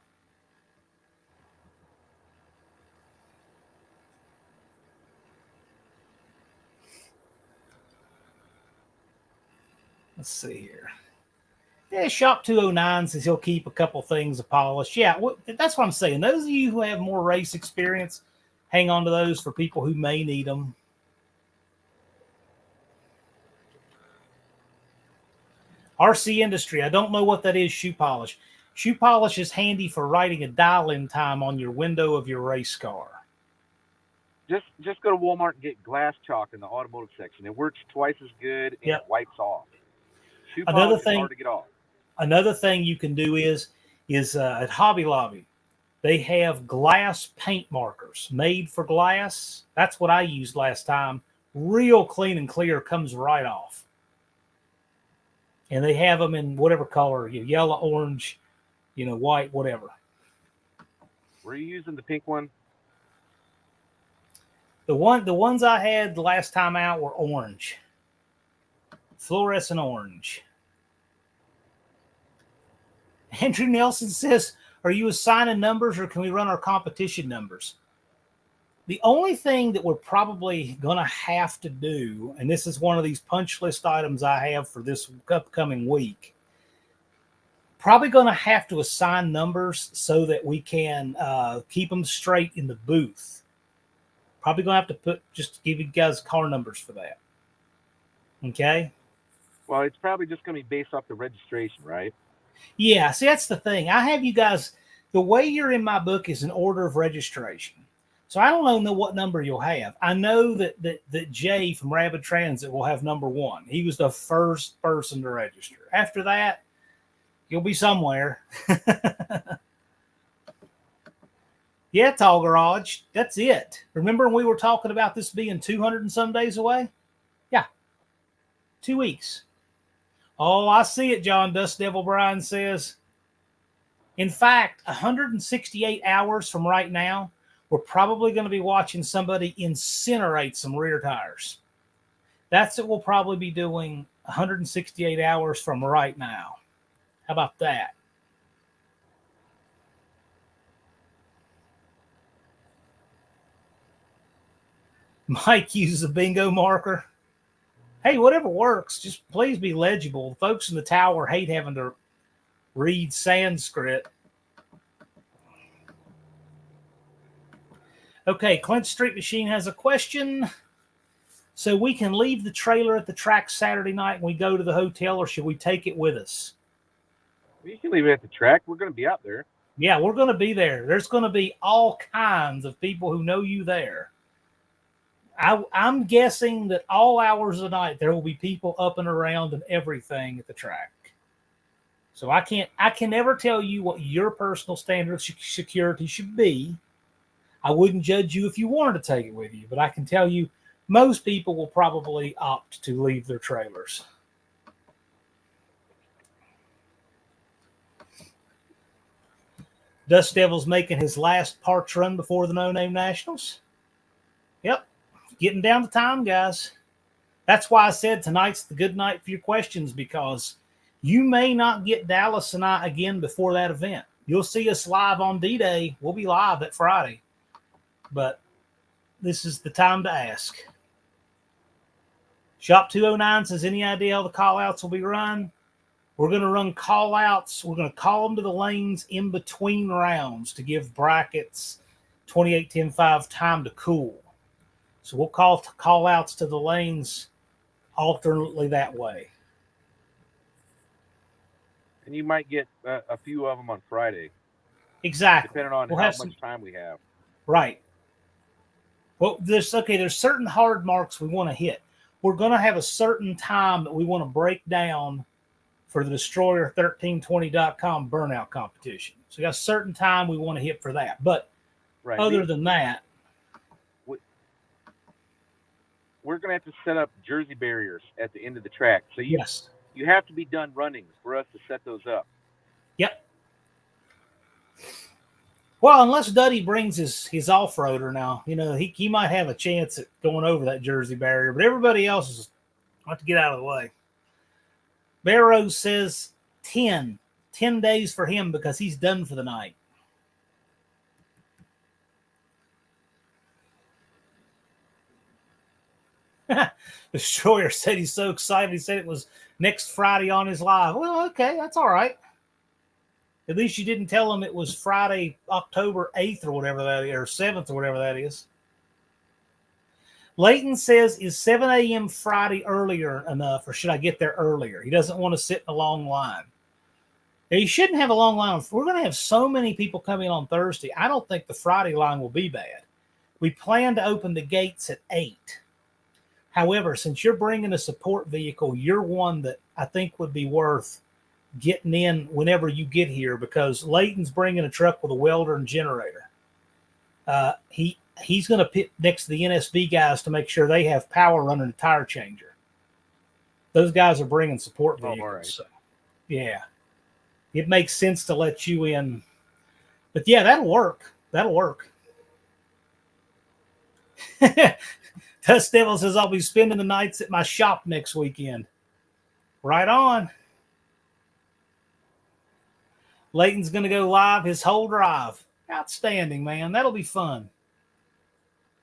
Let's see here. Yeah, Shop 209 says he'll keep a couple things of polish. Yeah, that's what I'm saying. Those of you who have more race experience, hang on to those for people who may need them. RC Industry, I don't know what that is, shoe polish. Shoe polish is handy for writing a dial-in time on your window of your race car. Just go to Walmart and get glass chalk in the automotive section. It works twice as good and it wipes off. Shoe polish is hard to get off. Another thing you can do is at Hobby Lobby, they have glass paint markers made for glass. That's what I used last time. Real clean and clear, comes right off. And they have them in whatever color, yellow, orange, white, whatever. Were you using the pink one? The ones I had the last time out were orange. Fluorescent orange. Andrew Nelson says, Are you assigning numbers, or can we run our competition numbers? The only thing that we're probably going to have to do, and this is one of these punch list items I have for this upcoming week, probably going to have to assign numbers so that we can keep them straight in the booth. Probably going to have to just give you guys car numbers for that. Okay? Well, it's probably just going to be based off the registration, right? Yeah, see, that's the thing. I have you guys, the way you're in my book is an order of registration. So I don't know what number you'll have. I know that Jay from Rapid Transit will have number 1. He was the first person to register. After that, you'll be somewhere. Yeah, Tall Garage. That's it. Remember when we were talking about this being 200 and some days away? Yeah. 2 weeks. Oh, I see it, John Dust Devil Brian says. In fact, 168 hours from right now, we're probably going to be watching somebody incinerate some rear tires. That's what we'll probably be doing 168 hours from right now. How about that? Mike uses a bingo marker. Hey, whatever works, just please be legible. The folks in the tower hate having to read Sanskrit. Okay, Clint Street Machine has a question. So we can leave the trailer at the track Saturday night when we go to the hotel, or should we take it with us? Well, you can leave it at the track. We're going to be out there. Yeah, we're going to be there. There's going to be all kinds of people who know you there. I'm guessing that all hours of the night there will be people up and around and everything at the track. So I can never tell you what your personal standard of security should be. I wouldn't judge you if you wanted to take it with you, but I can tell you most people will probably opt to leave their trailers. Dust Devil's making his last parts run before the No Name Nationals. Yep. Getting down to time, guys. That's why I said tonight's the good night for your questions, because you may not get Dallas and I again before that event. You'll see us live on D-Day. We'll be live that Friday. But this is the time to ask. Shop 209 says, any idea how the call-outs will be run? We're going to run call-outs. We're going to call them to the lanes in between rounds to give brackets 28, 10, 5 time to cool. So we'll call outs to the lanes alternately that way. And you might get a few of them on Friday. Exactly. Depending on how much time we have. Right. Well, there's certain hard marks we want to hit. We're going to have a certain time that we want to break down for the Destroyer1320.com burnout competition. So we got a certain time we want to hit for that. But other than that, we're going to have to set up jersey barriers at the end of the track. So you have to be done running for us to set those up. Yep. Well, unless Duddy brings his off-roader now, he might have a chance at going over that jersey barrier, but everybody else is want to get out of the way. Barrow says 10 days for him because he's done for the night. Destroyer said he's so excited. He said it was next Friday on his live. Well, okay, that's all right. At least you didn't tell him it was Friday, October 8th or whatever that is, or 7th or whatever that is. Leighton says, is 7 a.m. Friday earlier enough, or should I get there earlier? He doesn't want to sit in a long line. Now, you shouldn't have a long line. We're going to have so many people coming on Thursday. I don't think the Friday line will be bad. We plan to open the gates at 8. However, since you're bringing a support vehicle, you're one that I think would be worth getting in whenever you get here, because Leighton's bringing a truck with a welder and generator. He's going to pit next to the NSB guys to make sure they have power running a tire changer. Those guys are bringing support vehicles. All right. So, yeah, it makes sense to let you in. But yeah, that'll work. That'll work. Dust Devil says, I'll be spending the nights at my shop next weekend. Right on. Leighton's going to go live his whole drive. Outstanding, man. That'll be fun.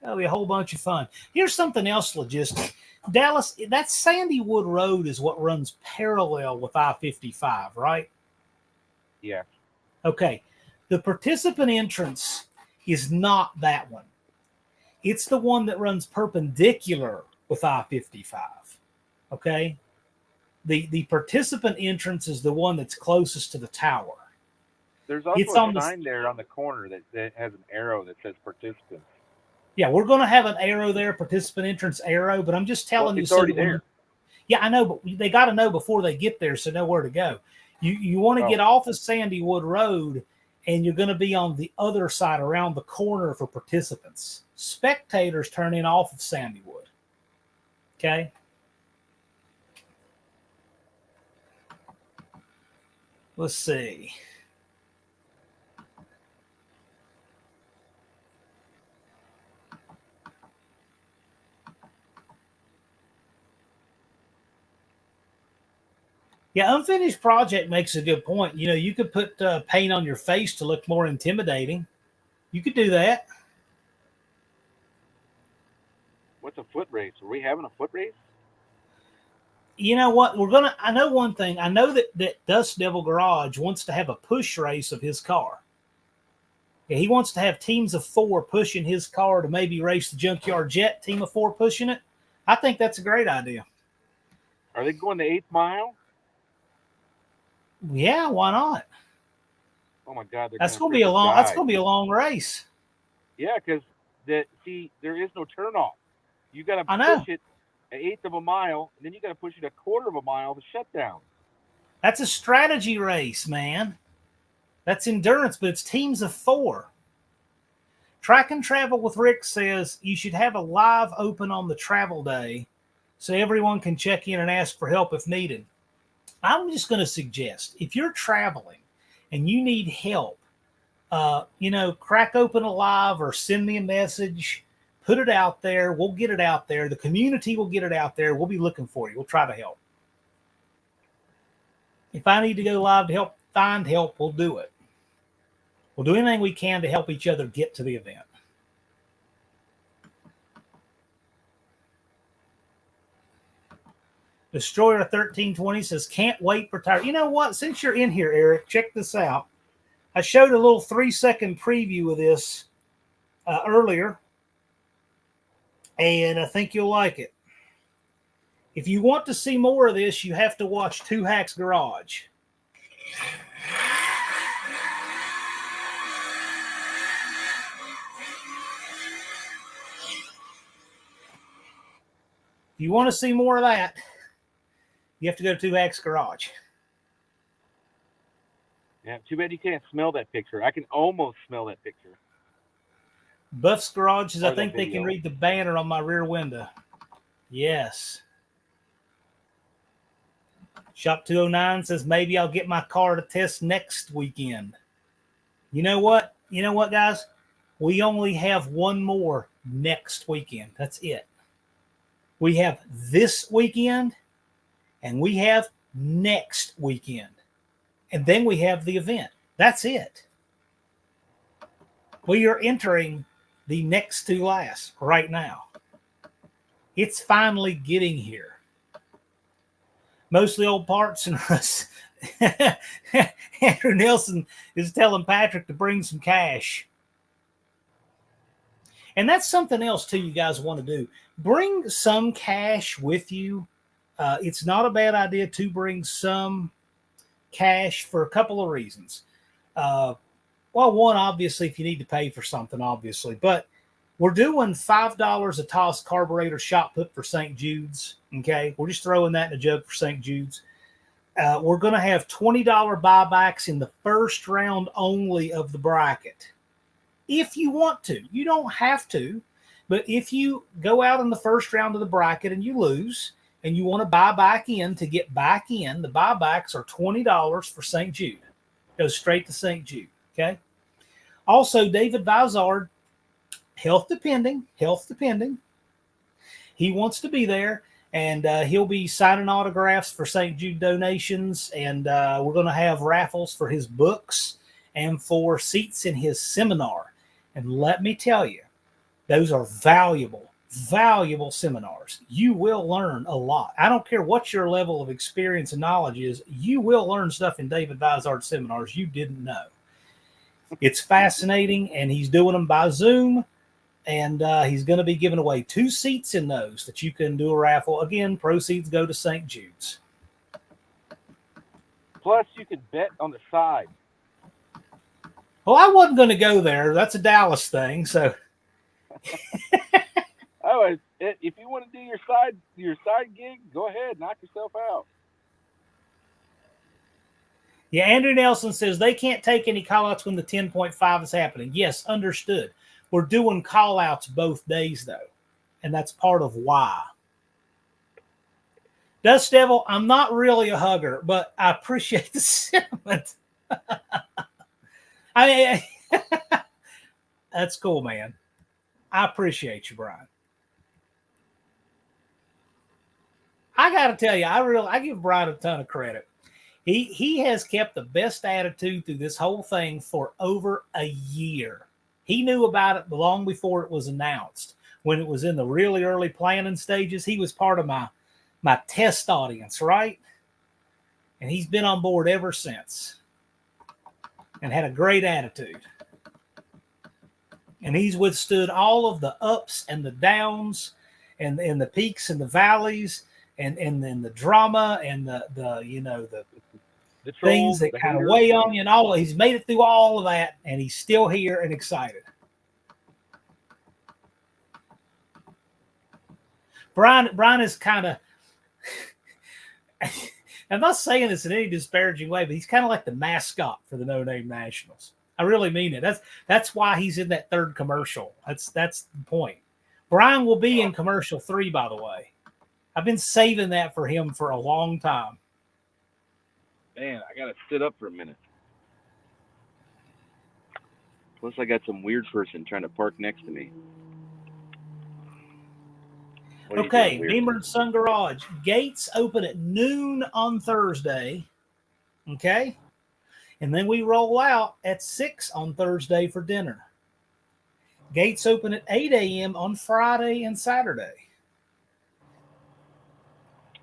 That'll be a whole bunch of fun. Here's something else logistic. Dallas, that Sandywood Road is what runs parallel with I-55, right? Yeah. Okay. The participant entrance is not that one. It's the one that runs perpendicular with I-55. Okay? The participant entrance is the one that's closest to the tower. There's also a sign there on the corner that has an arrow that says participants. Yeah, we're going to have an arrow there, participant entrance arrow, but I'm just telling you. It's already there. Yeah, I know, but they got to know before they get there so know where to go. You want to get off of Sandywood Road, and you're going to be on the other side around the corner for participants. Spectators turn in off of Sandywood. Okay? Let's see. Yeah, unfinished project makes a good point. You know, you could put paint on your face to look more intimidating. You could do that. What's a foot race? Are we having a foot race? You know what? I know one thing. I know that Dust Devil Garage wants to have a push race of his car. Yeah, he wants to have teams of 4 pushing his car to maybe race the Junkyard Jet, team of 4 pushing it. I think that's a great idea. Are they going the 8th mile? Yeah, why not? Oh my God, that's gonna be a long. That's gonna be a long race. Yeah, because there is no turnoff. You got to push it an 1/8 of a mile, and then you got to push it a 1/4 of a mile to shut down. That's a strategy race, man. That's endurance, but it's teams of 4. Track and Travel with Rick says you should have a live open on the travel day so everyone can check in and ask for help if needed. I'm just going to suggest if you're traveling and you need help, crack open a live or send me a message, put it out there. We'll get it out there. The community will get it out there. We'll be looking for you. We'll try to help. If I need to go live to help find help, we'll do it. We'll do anything we can to help each other get to the event. Destroyer 1320 says, can't wait for tire. You know what? Since you're in here, Eric, check this out. I showed a little 3-second preview of this earlier, and I think you'll like it. If you want to see more of this, you have to watch Two Hacks Garage. If you want to see more of that, you have to go to Two Hacks Garage. Yeah, too bad you can't smell that picture. I can almost smell that picture. Buff's Garage says, I think they can read the banner on my rear window. Yes. Shop 209 says, maybe I'll get my car to test next weekend. You know what? You know what, guys? We only have one more next weekend. That's it. We have this weekend, and we have next weekend. And then we have the event. That's it. We are entering the next to last right now. It's finally getting here. Mostly old parts and Russ. Andrew Nelson is telling Patrick to bring some cash. And that's something else, too, you guys want to do. Bring some cash with you. It's not a bad idea to bring some cash for a couple of reasons. One, obviously, if you need to pay for something, obviously. But we're doing $5 a toss carburetor shot put for St. Jude's. Okay? We're just throwing that in a jug for St. Jude's. We're going to have $20 buybacks in the first round only of the bracket. If you want to. You don't have to. But if you go out in the first round of the bracket and you lose, and you want to buy back in to get back in, the buybacks are $20 for St. Jude. Goes straight to St. Jude. Okay? Also, David Vizard, health depending. He wants to be there. and he'll be signing autographs for St. Jude donations, and we're going to have raffles for his books and for seats in his seminar. And let me tell you, those are valuable seminars. You will learn a lot. I don't care what your level of experience and knowledge is, you will learn stuff in David Vizard's seminars you didn't know. It's fascinating, and he's doing them by Zoom, and he's going to be giving away 2 seats in those that you can do a raffle. Again, proceeds go to St. Jude's. Plus, you can bet on the side. Well, I wasn't going to go there. That's a Dallas thing, so. Oh, if you want to do your side gig, go ahead, knock yourself out. Yeah, Andrew Nelson says they can't take any call-outs when the 10.5 is happening. Yes, understood. We're doing call-outs both days, though, and that's part of why. Dust Devil, I'm not really a hugger, but I appreciate the sentiment. I mean, that's cool, man. I appreciate you, Brian. I got to tell you, I give Brian a ton of credit. He has kept the best attitude through this whole thing for over a year. He knew about it long before it was announced. When it was in the really early planning stages, he was part of my test audience, right? And he's been on board ever since and had a great attitude. And he's withstood all of the ups and the downs and the peaks and the valleys and then the drama and the things that kind of weigh on you and all. He's made it through all of that, and he's still here and excited. Brian is kind of, I'm not saying this in any disparaging way, but he's kind of like the mascot for the No Name Nationals. I really mean it. That's why he's in that 3rd commercial. That's the point. Brian will be in commercial 3, by the way. I've been saving that for him for a long time. Man, I got to sit up for a minute. Plus, I got some weird person trying to park next to me. Okay, Beamer and Sun Garage. Gates open at noon on Thursday. Okay? And then we roll out at 6 on Thursday for dinner. Gates open at 8 a.m. on Friday and Saturday.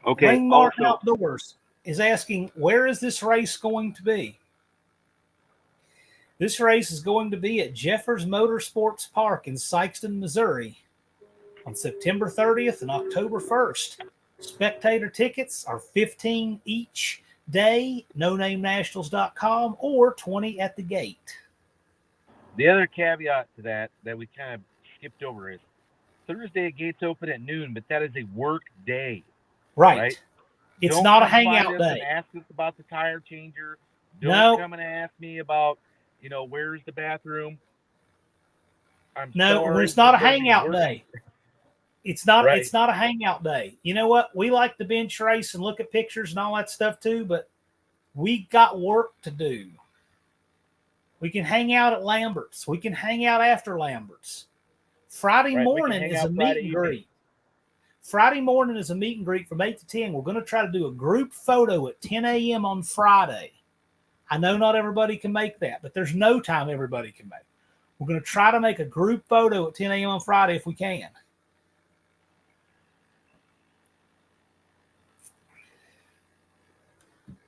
Okay. Wayne Martin Outdoors is asking, where is this race going to be? This race is going to be at Jeffers Motorsports Park in Sikeston, Missouri on September 30th and October 1st. Spectator tickets are $15 each day, nonamenationals.com, or $20 at the gate. The other caveat to that we kind of skipped over is Thursday gates open at noon, but that is a work day. Right? It's Don't not a hangout day. And ask us about the tire changer. Don't come and ask me about, where's the bathroom. It's not a hangout day. It's not a hangout day. You know what? We like to bench race and look at pictures and all that stuff too, but we got work to do. We can hang out at Lambert's. We can hang out after Lambert's. Friday morning is a meet and greet. Friday morning is a meet and greet from 8 to 10. We're going to try to do a group photo at 10 a.m. on Friday. I know not everybody can make that, but there's no time everybody can make. We're going to try to make a group photo at 10 a.m. on Friday if we can.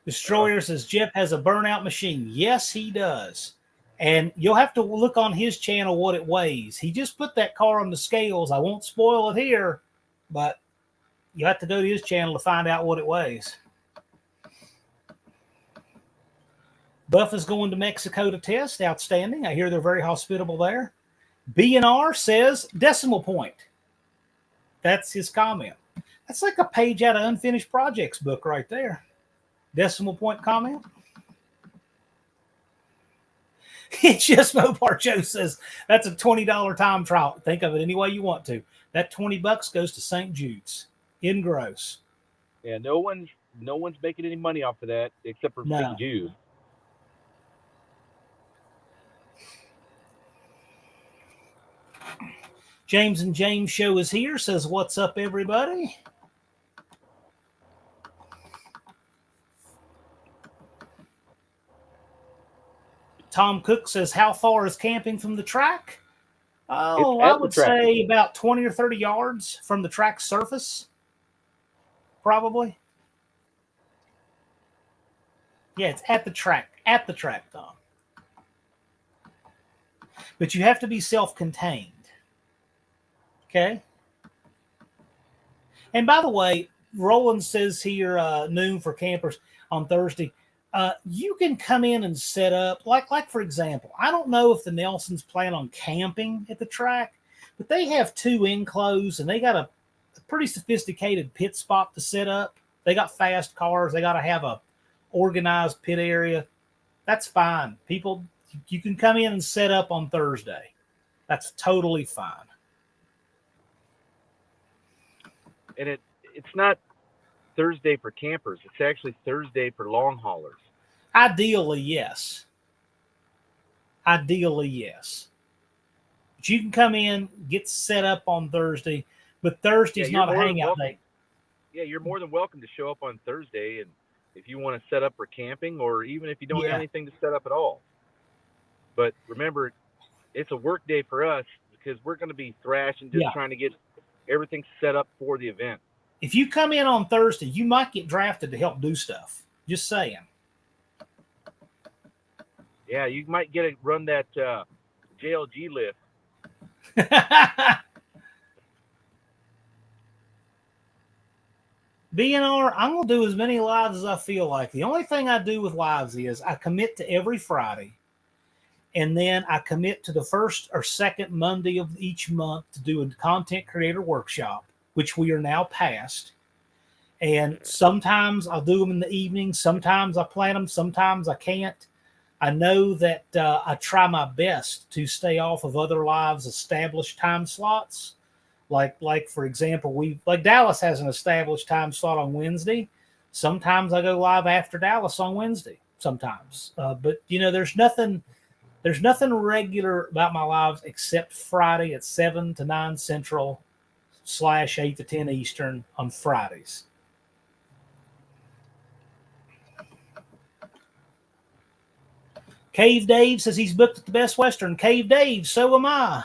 Destroyer says Jeff has a burnout machine. Yes, he does. And you'll have to look on his channel what it weighs. He just put that car on the scales. I won't spoil it here, but you have to go to his channel to find out what it weighs. Buff is going to Mexico to test. Outstanding. I hear they're very hospitable there. B&R says decimal point. That's his comment. That's like a page out of Unfinished Projects book right there. Decimal point comment. It's just Mopar Joe says that's a $20 time trial. Think of it any way you want to. That $20 goes to St. Jude's in gross. Yeah, no one's making any money off of that except for St. Jude. James and James show is here. Says, what's up, everybody? Tom Cook says, how far is camping from the track? Oh, It's I at the would track. say about 20 or 30 yards from the track surface, probably. Yeah, it's at the track, Tom. But you have to be self-contained. Okay? And by the way, Roland says here, noon for campers on Thursday. You can come in and set up, like for example, I don't know if the Nelsons plan on camping at the track, but they have 2 enclosed and they got a pretty sophisticated pit spot to set up. They got fast cars. They got to have a organized pit area. That's fine. People, you can come in and set up on Thursday. That's totally fine. And it's not Thursday for campers. It's actually Thursday for long haulers. Ideally, yes. Ideally, yes. But you can come in, get set up on Thursday, but Thursday's not a hangout day. Yeah, you're more than welcome to show up on Thursday, and if you want to set up for camping, or even if you don't have anything to set up at all. But remember, it's a work day for us because we're going to be thrashing, just trying to get everything set up for the event. If you come in on Thursday, you might get drafted to help do stuff. Just saying. Yeah, you might get to run that JLG lift. BNR, I'm going to do as many lives as I feel like. The only thing I do with lives is I commit to every Friday, and then I commit to the first or second Monday of each month to do a content creator workshop, which we are now past. And sometimes I'll do them in the evening. Sometimes I plan them. Sometimes I can't. I know that I try my best to stay off of other lives' established time slots. Like for example, Dallas has an established time slot on Wednesday. Sometimes I go live after Dallas on Wednesday. Sometimes, but there's nothing regular about my lives except Friday at 7 to 9 Central / 8 to 10 Eastern on Fridays. Cave Dave says he's booked at the Best Western. Cave Dave, so am I.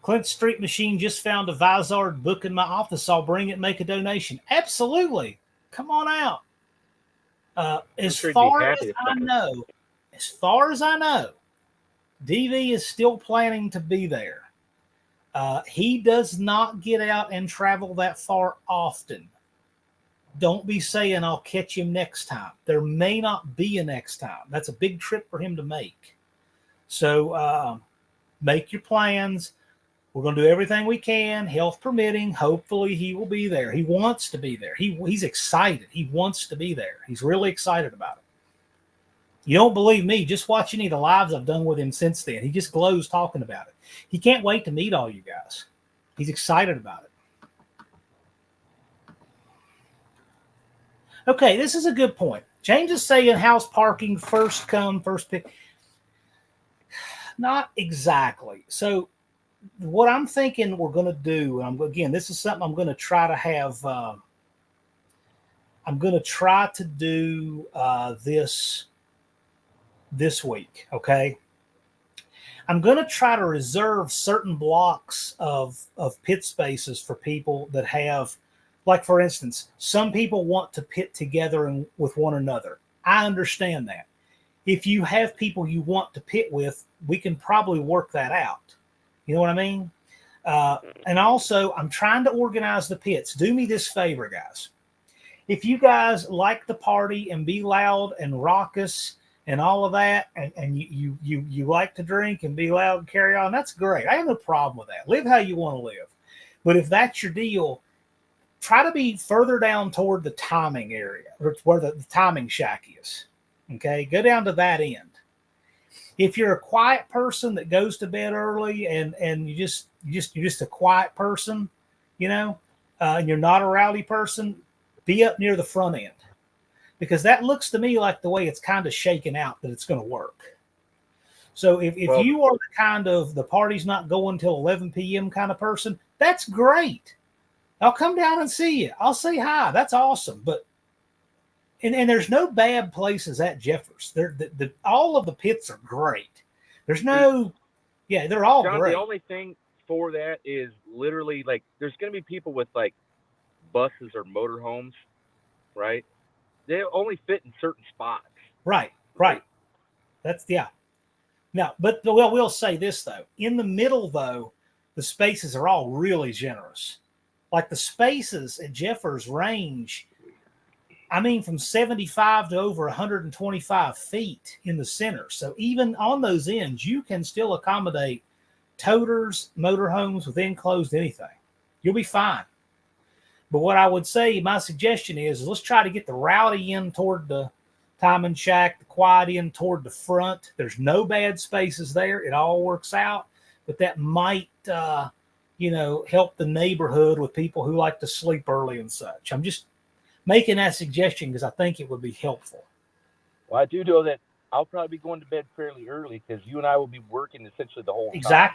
Clint Street Machine just found a Vizard book in my office. I'll bring it, make a donation. Absolutely. Come on out. As far as I know, DV is still planning to be there. He does not get out and travel that far often. Don't be saying I'll catch him next time. There may not be a next time. That's a big trip for him to make. So make your plans. We're going to do everything we can, health permitting. Hopefully he will be there. He wants to be there. He's excited. He wants to be there. He's really excited about it. You don't believe me? Just watch any of the lives I've done with him since then. He just glows talking about it. He can't wait to meet all you guys. He's excited about it. Okay, this is a good point. James is saying house parking, first come, first pick. Not exactly. So what I'm thinking we're going to do, and this is something I'm going to try to have. I'm going to try to do this week. Okay. I'm going to try to reserve certain blocks of pit spaces for people that have, like, for instance, some people want to pit together with one another. I understand that. If you have people you want to pit with, we can probably work that out. You know what I mean? And also, I'm trying to organize the pits. Do me this favor, guys. If you guys like the party and be loud and raucous and all of that, and you like to drink and be loud and carry on, that's great. I have no problem with that. Live how you want to live. But if that's your deal, try to be further down toward the timing area, where the timing shack is. Okay? Go down to that end. If you're a quiet person that goes to bed early and you're just a quiet person, and you're not a rowdy person, be up near the front end, because that looks to me like the way it's kind of shaken out that it's going to work. So if you are the kind of the party's not going till 11 p.m. kind of person, that's great. I'll come down and see you. I'll say hi. That's awesome. But and there's no bad places at Jeffers. All of the pits are great. There's no, yeah, they're all John, great. the only thing for that is literally like there's going to be people with like buses or motorhomes, right? They only fit in certain spots. Right. That's, yeah. Now, but we'll say this though. In the middle though, the spaces are all really generous. Like the spaces at Jeffers range, I mean, from 75 to over 125 feet in the center. So even on those ends, you can still accommodate toters, motorhomes with enclosed anything. You'll be fine. But what I would say, my suggestion is let's try to get the rowdy in toward the Timon Shack, the quiet in toward the front. There's no bad spaces there. It all works out. But that might, help the neighborhood with people who like to sleep early and such. I'm just making that suggestion because I think it would be helpful. Well, I do know that I'll probably be going to bed fairly early because you and I will be working essentially the whole time.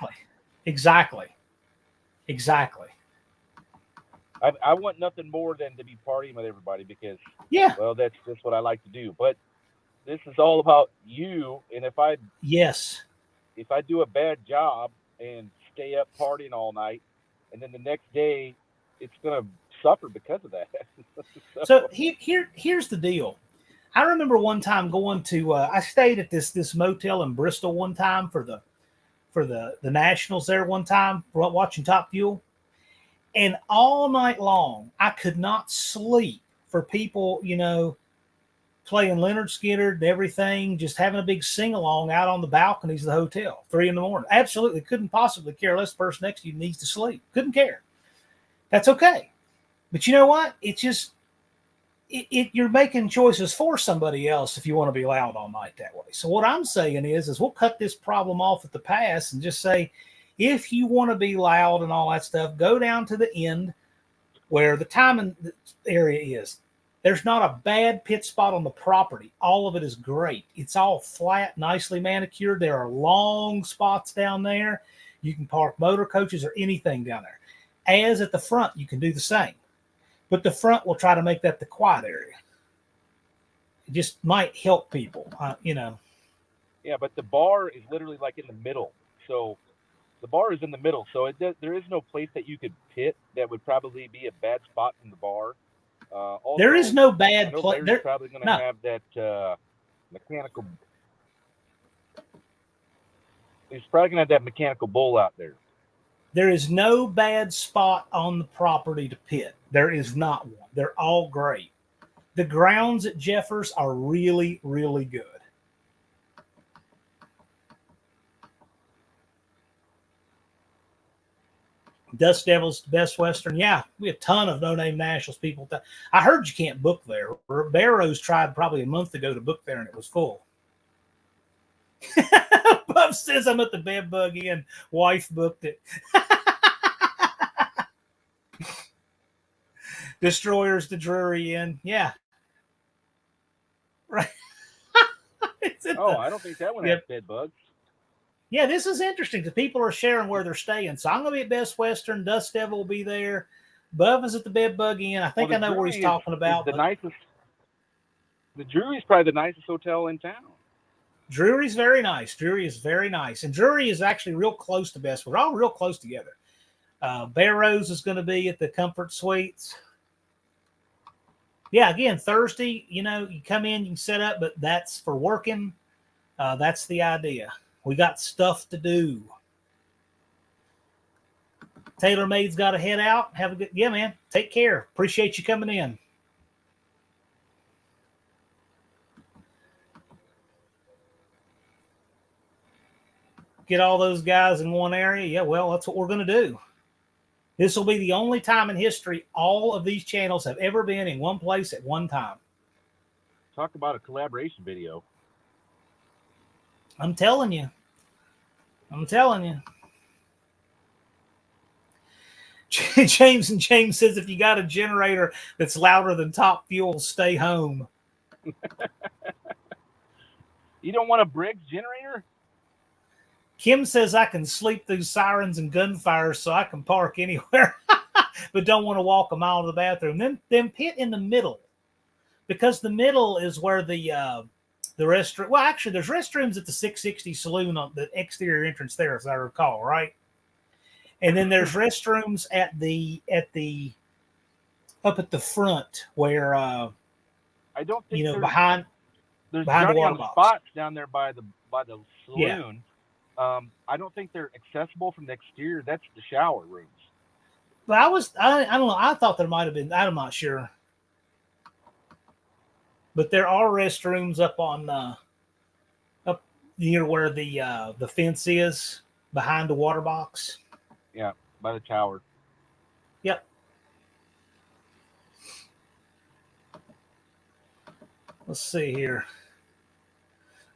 Exactly. I want nothing more than to be partying with everybody because, well, that's just what I like to do. But this is all about you, and if I do a bad job and stay up partying all night, and then the next day it's going to suffer because of that. So here's the deal. I remember one time going to I stayed at this motel in Bristol one time for the Nationals there one time watching Top Fuel. And all night long, I could not sleep for people, playing Leonard Skinner and everything, just having a big sing-along out on the balconies of the hotel, 3 a.m. Absolutely couldn't possibly care less. The person next to you needs to sleep. Couldn't care. That's okay. But you know what? It's just, you're making choices for somebody else if you want to be loud all night that way. So what I'm saying is we'll cut this problem off at the pass and just say, if you want to be loud and all that stuff, go down to the end where the timing area is. There's not a bad pit spot on the property. All of it is great. It's all flat, nicely manicured. There are long spots down there. You can park motor coaches or anything down there. As at the front, you can do the same. But the front will try to make that the quiet area. It just might help people, Yeah, but the bar is literally like in the middle. So the bar is in the middle, so there is no place that you could pit that would probably be a bad spot in the bar. Also, there is no bad place. Larry's probably going to have that mechanical. He's probably going to have that mechanical bull out there. There is no bad spot on the property to pit. There is not one. They're all great. The grounds at Jeffers are really, really good. Dust Devils, Best Western. Yeah, we have a ton of No Name Nationals people. I heard you can't book there. Barrows tried probably a month ago to book there, and it was full. Buff says I'm at the Bed Bug Inn. Wife booked it. Destroyers to Drury Inn. Yeah. Right. I don't think that one has bed bugs. Yeah, this is interesting because people are sharing where they're staying. So I'm going to be at Best Western. Dust Devil will be there. Bub is at the Bed Bug Inn. I think I know where he's talking about. The Drury's probably the nicest hotel in town. Drury's very nice. Drury is very nice. And Drury is actually real close to Best. We're all real close together. Barrows is going to be at the Comfort Suites. Yeah, again, Thursday, you come in, you can set up, but that's for working. That's the idea. We got stuff to do. Taylor Made's got to head out. Have a good, man. Take care. Appreciate you coming in. Get all those guys in one area. Yeah, well, that's what we're going to do. This will be the only time in history all of these channels have ever been in one place at one time. Talk about a collaboration video. I'm telling you. James says if you got a generator that's louder than Top Fuel, stay home. You don't want a Briggs generator? Kim says I can sleep through sirens and gunfire so I can park anywhere. but don't want to walk a mile to the bathroom. Then pit in the middle, because the middle is where the restroom. Well, actually, there's restrooms at the 660 Saloon on the exterior entrance there, as I recall, right? And then there's restrooms at the up at the front where I don't think behind there's the Johnny water on the box. Spots down there by the Yeah. saloon. I don't think they're accessible from the exterior. That's the shower rooms. But I don't know. I thought there might have been. I'm not sure. But there are restrooms up on up near where the fence is behind the water box. Yeah, by the tower. Yep. Let's see here.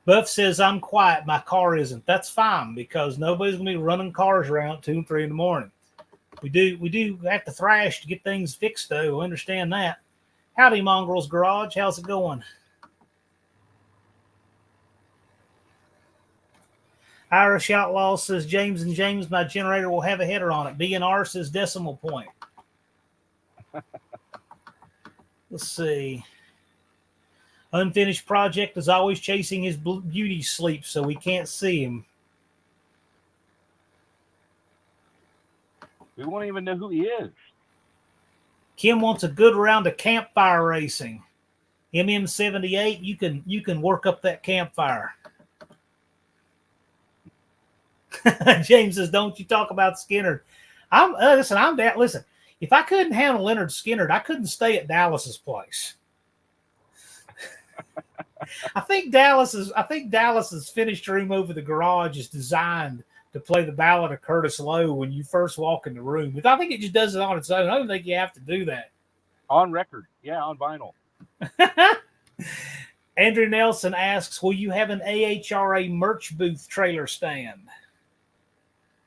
Buff says, I'm quiet. My car isn't. That's fine, because nobody's going to be running cars around 2 and 3 in the morning. We do have to thrash to get things fixed, though. We understand that. Howdy, Mongrel's Garage. How's it going? Irish Outlaw says, James and James, my generator will have a header on it. BNR says decimal point. Let's see. Unfinished project is always chasing his beauty sleep, so we can't see him. We won't even know who he is. Kim wants a good round of campfire racing. MM78, you can work up that campfire. James says, "Don't you talk about Skinner." Listen. If I couldn't handle Leonard Skinner, I couldn't stay at Dallas's place. I think Dallas's finished room over the garage is designed to play the Ballad of Curtis Lowe when you first walk in the room. But I think it just does it on its own. I don't think you have to do that. On record, yeah, on vinyl. Andrew Nelson asks, "Will you have an AHRA merch booth trailer stand?"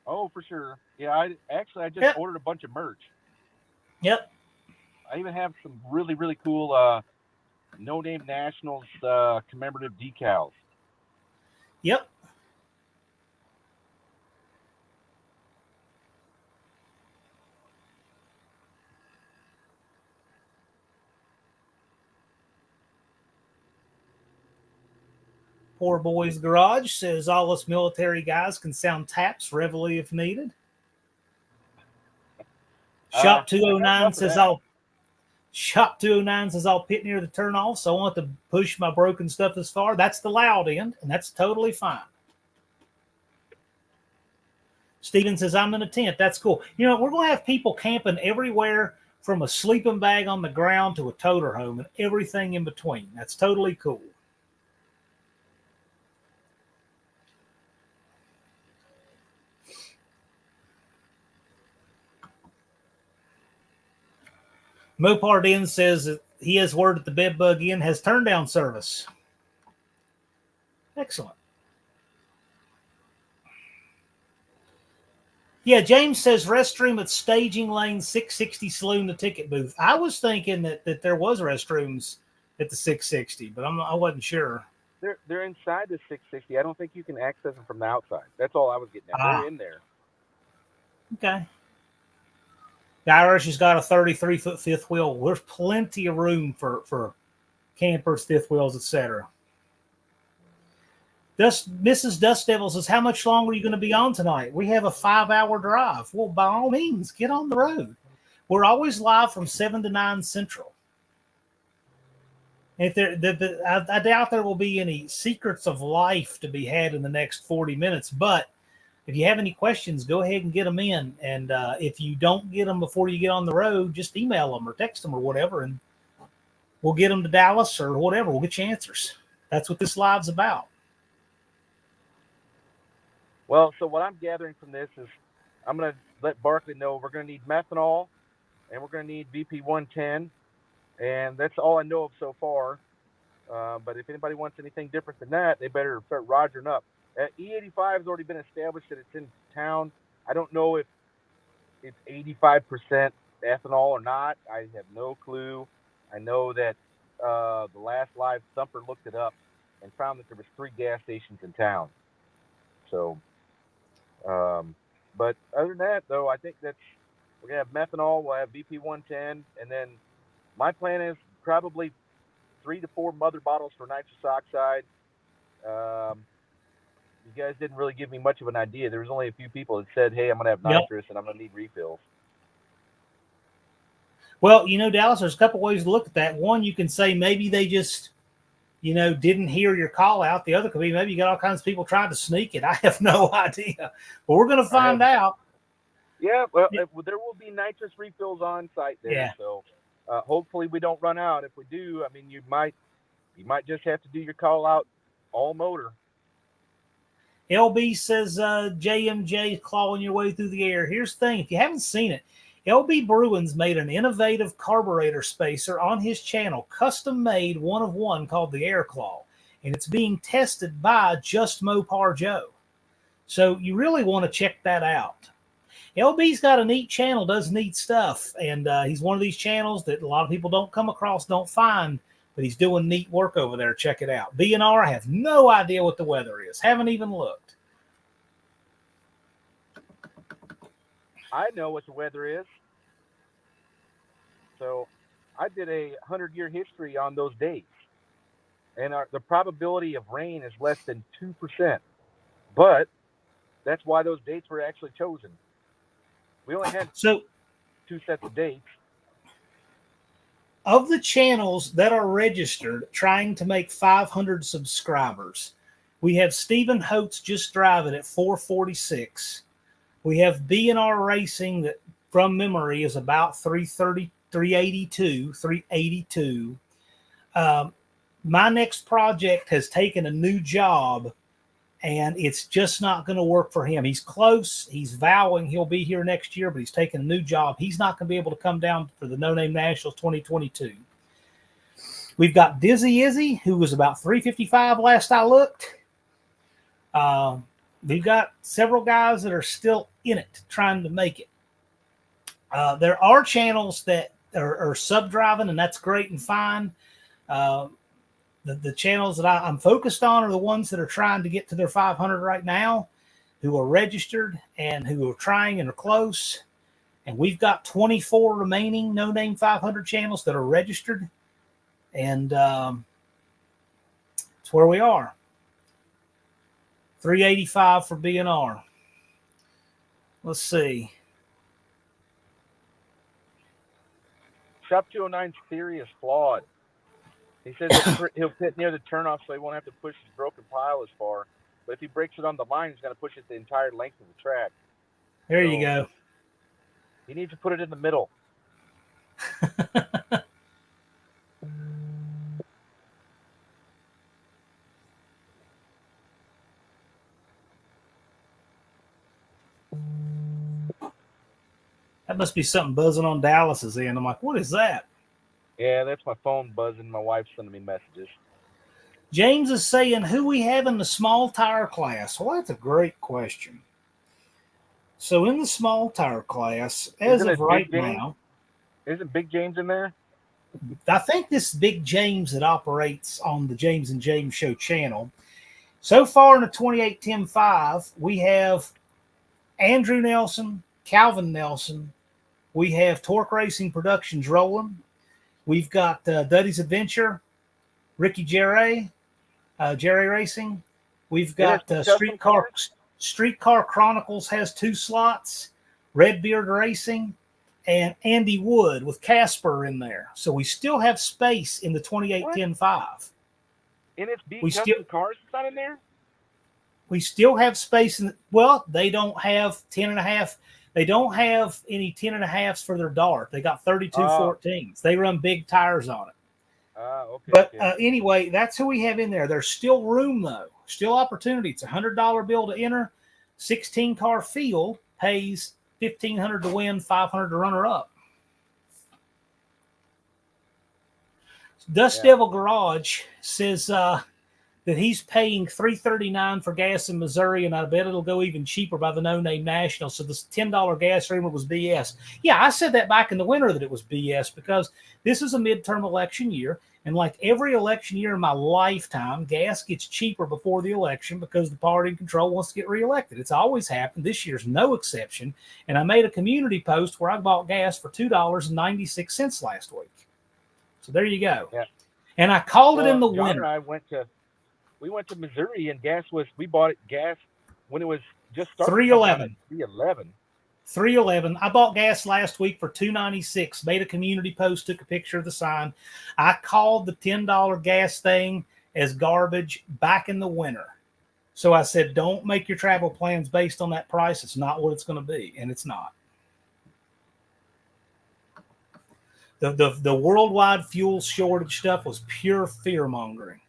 Oh, for sure. Yeah, I just ordered a bunch of merch. Yep. I even have some really, really cool No Name Nationals commemorative decals. Yep. Poor Boys Garage says, all us military guys can sound taps readily if needed. Shop 209 says I'll pit near the turnoff, so I want to push my broken stuff as far. That's the loud end, and that's totally fine. Steven says, I'm in a tent. That's cool. We're going to have people camping everywhere from a sleeping bag on the ground to a toter home and everything in between. That's totally cool. Mopar Den says that he has word that the Bedbug Inn has turn down service. Excellent. Yeah, James says restroom at Staging Lane 660 Saloon, the ticket booth. I was thinking that there was restrooms at the 660, but I wasn't sure. They're inside the 660. I don't think you can access them from the outside. That's all I was getting at. They're in there. Okay. The Irish has got a 33-foot fifth wheel. There's plenty of room for campers, fifth wheels, etc. Mrs. Dust Devil says, how much longer are you going to be on tonight? We have a 5-hour drive. Well, by all means, get on the road. We're always live from 7 to 9 Central. I doubt there will be any secrets of life to be had in the next 40 minutes, but if you have any questions, go ahead and get them in. And if you don't get them before you get on the road, just email them or text them or whatever, and we'll get them to Dallas or whatever. We'll get you answers. That's what this live's about. Well, so what I'm gathering from this is I'm going to let Barkley know we're going to need methanol and we're going to need VP110. And that's all I know of so far. But if anybody wants anything different than that, they better start rogering up. E85 has already been established that it's in town. I don't know if it's 85% ethanol or not. I have no clue. I know that the last live Thumper looked it up and found that there was 3 gas stations in town. So, but other than that, though, I think that's We're gonna have methanol. We'll have BP 110, and then my plan is probably 3 to 4 mother bottles for nitrous oxide. Um, you guys didn't really give me much of an idea. There was only a few people that said, "Hey, I'm gonna have Yep. nitrous and I'm gonna need refills." Well, Dallas, there's a couple ways to look at that. One, you can say maybe they just, didn't hear your call out. The other could be maybe you got all kinds of people trying to sneak it. I have no idea, but we're going to find out. Yeah, well, there will be nitrous refills on site there. Yeah. So hopefully we don't run out. If we do, I mean, you might just have to do your call out all motor. LB says JMJ clawing your way through the air. Here's the thing. If you haven't seen it, LB Bruins made an innovative carburetor spacer on his channel, custom made, one of one, called the Air Claw. And it's being tested by Just Mopar Joe. So you really want to check that out. LB's got a neat channel, does neat stuff. And he's one of these channels that a lot of people don't come across, don't find. But he's doing neat work over there. Check it out. B&R, I have no idea what the weather is. Haven't even looked. I know what the weather is. So I did a 100-year history on those dates. And the probability of rain is less than 2%. But that's why those dates were actually chosen. We only had 2 sets of dates. Of the channels that are registered trying to make 500 subscribers, we have Stephen Holtz just driving at 446. We have B&R Racing that from memory is about 330, 382. My next project has taken a new job, and it's just not going to work for him. He's close. He's vowing he'll be here next year, but he's taking a new job. He's not going to be able to come down for the No Name Nationals 2022. We've got Dizzy Izzy, who was about 355 last I looked. We've got several guys that are still in it, trying to make it. There are channels that are sub-driving, and that's great and fine. The channels that I'm focused on are the ones that are trying to get to their 500 right now, who are registered and who are trying and are close. And we've got 24 remaining No Name 500 channels that are registered. And that's where we are. 385 for B&R. Let's see. Shop 209's theory is flawed. He says he'll pit near the turnoff so he won't have to push his broken pile as far. But if he breaks it on the line, he's going to push it the entire length of the track. There you go. He needs to put it in the middle. That must be something buzzing on Dallas's end. I'm like, what is that? Yeah, that's my phone buzzing. My wife's sending me messages. James is saying who we have in the small tire class. Well, that's a great question. So in the small tire class, as of right now, isn't Big James in there? I think this is Big James that operates on the James and James Show channel. So far in the 28-10-5, we have Andrew Nelson, Calvin Nelson. We have Torque Racing Productions rolling. We've got Duddy's Adventure, Ricky Jerry Racing. We've got Streetcar Chronicles has 2 slots, Redbeard Racing, and Andy Wood with Casper in there. So we still have space in the 28-10-5. NSB Cars is not in there? We still have space well, they don't have 10.5. They don't have any 10.5s for their Dart. They got 32 14s. They run big tires on it. Okay. But anyway, that's who we have in there. There's still room, though. Still opportunity. It's a $100 bill to enter. 16-car field pays $1,500 to win, $500 to runner-up. Dust Devil Garage says that he's paying $3.39 for gas in Missouri, and I bet it'll go even cheaper by the No Name Nationals. So this $10 gas rumor was BS. Yeah, I said that back in the winter that it was BS because this is a midterm election year. And like every election year in my lifetime, gas gets cheaper before the election because the party in control wants to get reelected. It's always happened. This year's no exception. And I made a community post where I bought gas for $2.96 last week. So there you go. Yeah. And I called it in the John winter. And I went to Missouri, and we bought gas when it was just starting. $3.11. $3.11. I bought gas last week for $2.96. Made a community post, took a picture of the sign. I called the $10 gas thing as garbage back in the winter. So I said, don't make your travel plans based on that price. It's not what it's going to be, and it's not. The worldwide fuel shortage stuff was pure fear-mongering.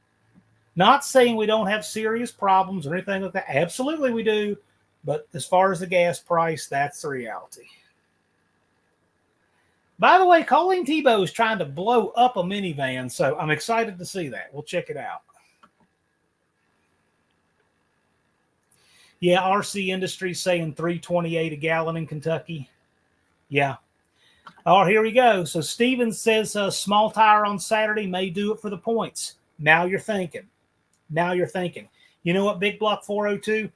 Not saying we don't have serious problems or anything like that. Absolutely we do. But as far as the gas price, that's the reality. By the way, Colleen Tebow is trying to blow up a minivan, so I'm excited to see that. We'll check it out. Yeah, RC Industries saying $3.28 a gallon in Kentucky. Yeah. Oh, here we go. So Steven says small tire on Saturday may do it for the points. Now you're thinking. You know what Big Block 402?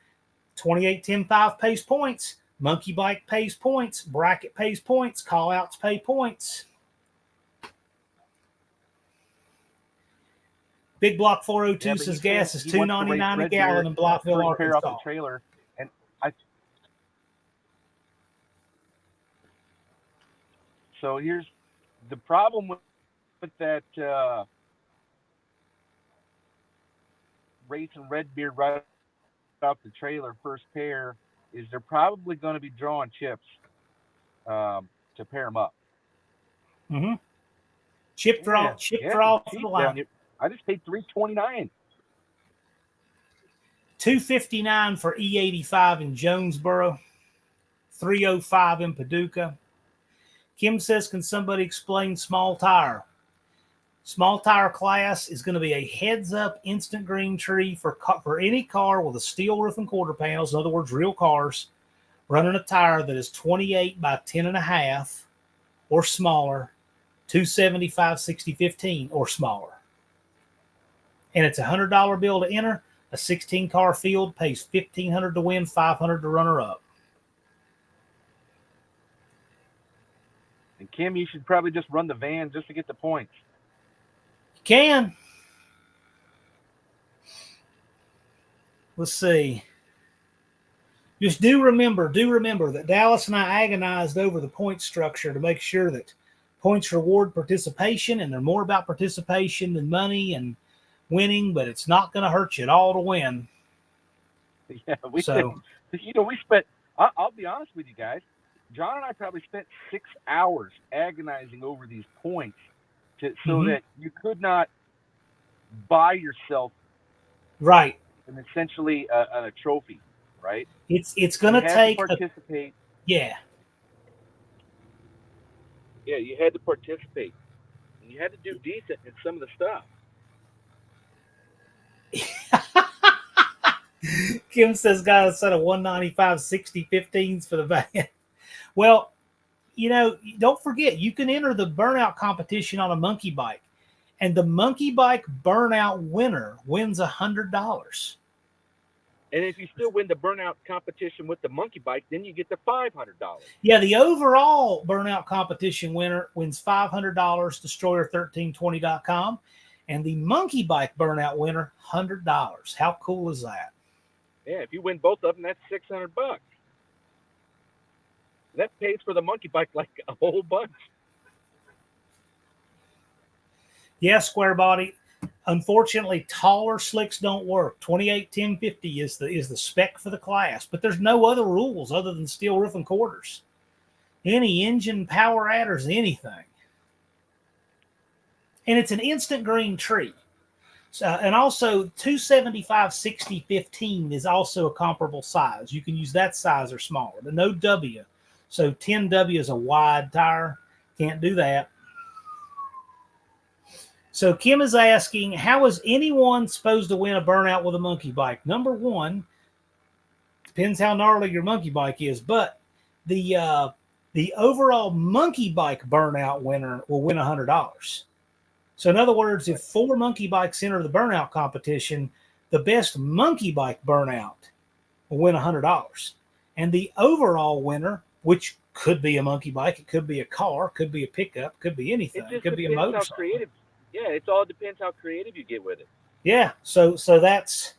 28-10-5 pays points. Monkey Bike pays points. Bracket pays points. Call-outs pay points. Big Block 402 says gas is $2.99 a gallon in Blockville, Arkansas. Off the trailer, and so here's the problem with that racing Redbeard right off the trailer first pair is they're probably going to be drawing chips to pair them up. Mm-hmm. Chip draw for the line. I just paid $3.29. $2.59 for E85 in Jonesboro. $3.05 in Paducah. Kim says, can somebody explain small tire? Small tire class is going to be a heads-up instant green tree for any car with a steel roof and quarter panels, in other words, real cars, running a tire that is 28 by 10.5 or smaller, 275 60/15 or smaller. And it's a $100 bill to enter. A 16-car field pays $1,500 to win, $500 to runner-up. And Kim, you should probably just run the van just to get the points. Can. Let's see. Just do remember that Dallas and I agonized over the point structure to make sure that points reward participation, and they're more about participation than money and winning, but it's not going to hurt you at all to win. Yeah, we spent, I'll be honest with you guys, John and I probably spent 6 hours agonizing over these points so that you could not buy yourself right and essentially a trophy, right? It's going to take participate. Yeah, you had to participate. And you had to do decent in some of the stuff. Kim says, got a set of 195 60/15s for the van. Well, don't forget, you can enter the burnout competition on a monkey bike, and the monkey bike burnout winner wins $100. And if you still win the burnout competition with the monkey bike, then you get the $500. Yeah, the overall burnout competition winner wins $500, destroyer1320.com, and the monkey bike burnout winner, $100. How cool is that? Yeah, if you win both of them, that's $600. That pays for the monkey bike like a whole bunch. Yeah, square body. Unfortunately, taller slicks don't work. 28-10-50 is the spec for the class, but there's no other rules other than steel roof and quarters. Any engine, power adders, anything. And it's an instant green tree. And also 275 60/15 is also a comparable size. You can use that size or smaller, but no W. So 10W is a wide tire. Can't do that. So Kim is asking, how is anyone supposed to win a burnout with a monkey bike? Number one, depends how gnarly your monkey bike is, but the overall monkey bike burnout winner will win $100. So in other words, if 4 monkey bikes enter the burnout competition, the best monkey bike burnout will win $100. And the overall winner, which could be a monkey bike, it could be a car, could be a pickup, could be anything, it could be a motorcycle. Creative. Yeah, it all depends how creative you get with it. Yeah, so that's,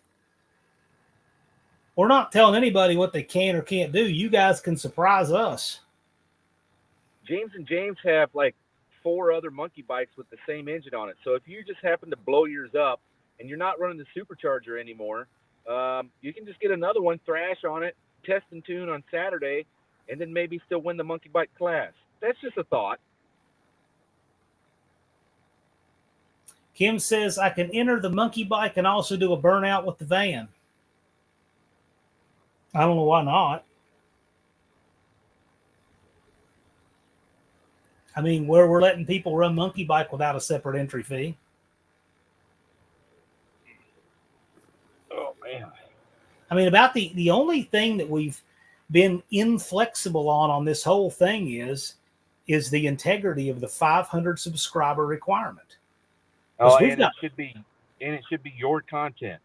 we're not telling anybody what they can or can't do. You guys can surprise us. James and James have like 4 other monkey bikes with the same engine on it. So if you just happen to blow yours up and you're not running the supercharger anymore, you can just get another one, thrash on it, test and tune on Saturday, and then maybe still win the monkey bike class. That's just a thought. Kim says, I can enter the monkey bike and also do a burnout with the van. I don't know why not. I mean, we're letting people run monkey bike without a separate entry fee. Oh, man. I mean, about the only thing that we've been inflexible on this whole thing is the integrity of the 500 subscriber requirement. Oh, and it should be your content.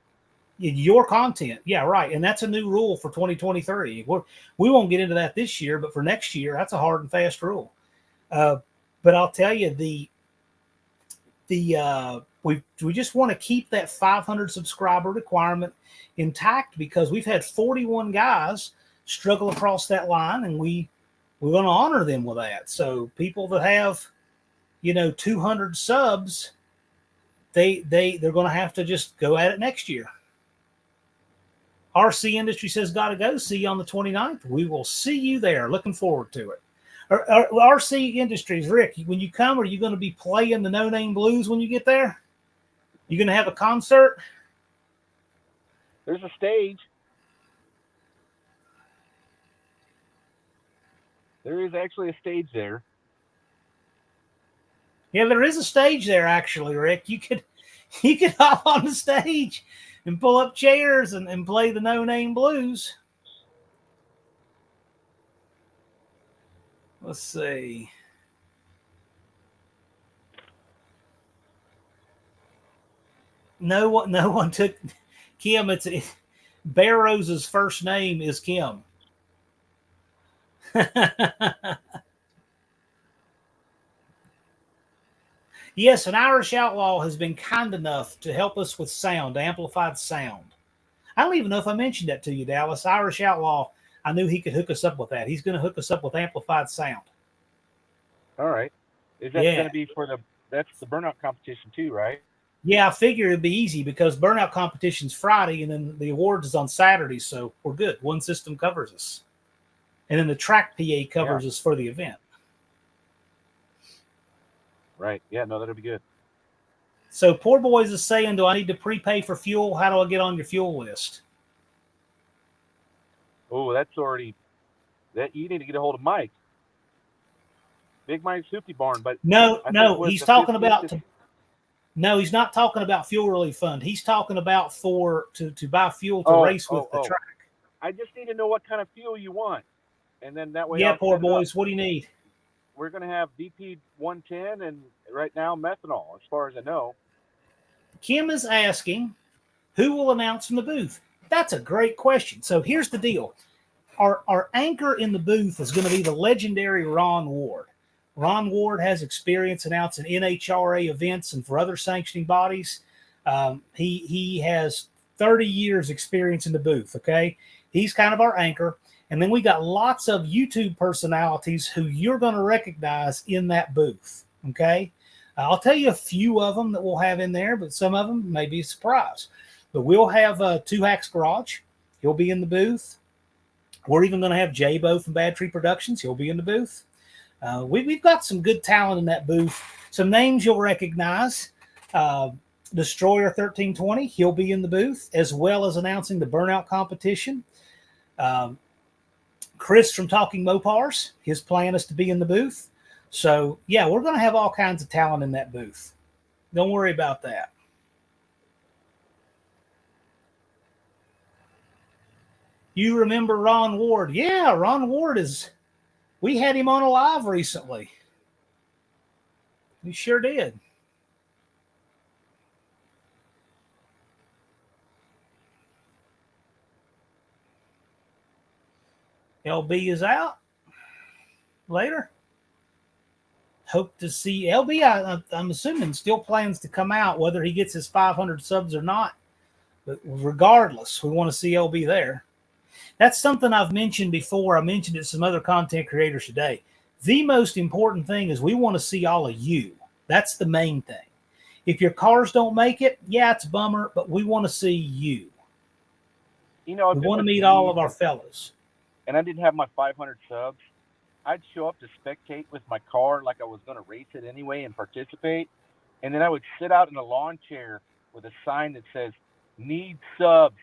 Your content. Yeah, right. And that's a new rule for 2023. We won't get into that this year, but for next year, that's a hard and fast rule. But I'll tell you, we just want to keep that 500 subscriber requirement intact because we've had 41 guys struggle across that line, and we're going to honor them with that. So people that have, 200 subs, they're going to have to just go at it next year. RC Industry says, gotta go. See you on the 29th. We will see you there. Looking forward to it. RC Industries, Rick, when you come, are you going to be playing the No Name Blues when you get there? You going to have a concert? There's a stage. There is actually a stage there. Yeah, there is a stage there, actually, Rick. You could hop on the stage and pull up chairs and play the No Name Blues. Let's see. No one took Kim. Barrow's first name is Kim. Yes, an Irish outlaw has been kind enough to help us with sound, amplified sound. I don't even know if I mentioned that to you, Dallas. Irish outlaw, I knew he could hook us up with that. He's going to hook us up with amplified sound. All right. Is that going to be that's the burnout competition too, right? Yeah, I figure it'd be easy because burnout competition's Friday and then the awards is on Saturday, so we're good. One system covers us. And then the track PA covers us for the event. Right. Yeah, no, that'll be good. So Poor Boys is saying, do I need to prepay for fuel? How do I get on your fuel list? Oh, that's already that you need to get a hold of Mike. Big Mike's Hoopty Barn, but no, he's talking about he's not talking about fuel relief fund. He's talking about to buy fuel to race with the track. I just need to know what kind of fuel you want. And then that way, Poor Boys, what do you need? We're going to have BP 110 and right now methanol, as far as I know. Kim is asking, who will announce from the booth? That's a great question. So here's the deal. Our anchor in the booth is going to be the legendary Ron Ward. Ron Ward has experience announcing NHRA events and for other sanctioning bodies. He has 30 years experience in the booth, okay? He's kind of our anchor. And then we got lots of YouTube personalities who you're going to recognize in that booth, okay? I'll tell you a few of them that we'll have in there, but some of them may be a surprise. But we'll have Two Hacks Garage. He'll be in the booth. We're even going to have J-Bo from Bad Tree Productions. He'll be in the booth. We've got some good talent in that booth. Some names you'll recognize. Destroyer 1320, he'll be in the booth, as well as announcing the burnout competition. Chris from Talking Mopars, his plan is to be in the booth. So, yeah, we're going to have all kinds of talent in that booth. Don't worry about that. You remember Ron Ward? Yeah, Ron Ward is. We had him on a live recently. We sure did. LB is out later. Hope to see LB. I'm assuming still plans to come out, whether he gets his 500 subs or not. But regardless, we want to see LB there. That's something I've mentioned before. I mentioned it to some other content creators today. The most important thing is we want to see all of you. That's the main thing. If your cars don't make it, yeah, it's a bummer, but we want to see you. You know, we want to meet all of our fellas. And I didn't have my 500 subs. I'd show up to spectate with my car like I was going to race it anyway and participate. And then I would sit out in a lawn chair with a sign that says, need subs.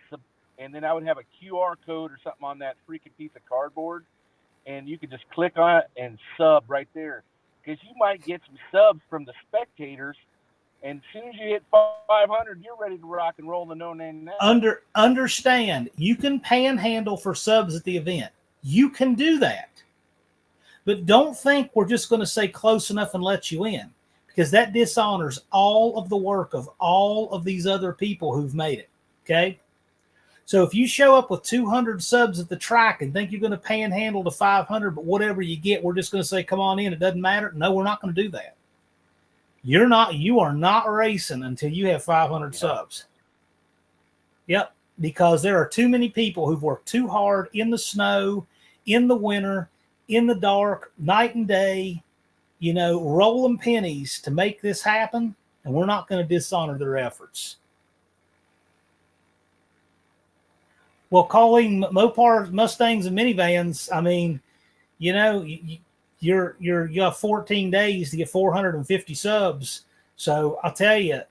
And then I would have a QR code or something on that freaking piece of cardboard. And you could just click on it and sub right there. Because you might get some subs from the spectators. And as soon as you hit 500, you're ready to rock and roll the No Name Nationals. Understand, you can panhandle for subs at the event. You can do that. But don't think we're just going to say close enough and let you in, because that dishonors all of the work of all of these other people who've made it. Okay? So if you show up with 200 subs at the track and think you're going to panhandle to 500, but whatever you get, we're just going to say, come on in, it doesn't matter. No, we're not going to do that. You are not racing until you have 500 subs. Yep, because there are too many people who've worked too hard in the snow, in the winter, in the dark, night and day, rolling pennies to make this happen, and we're not going to dishonor their efforts. Well, calling Mopars, Mustangs, and minivans, I mean, you have 14 days to get 450 subs. So I'll tell you,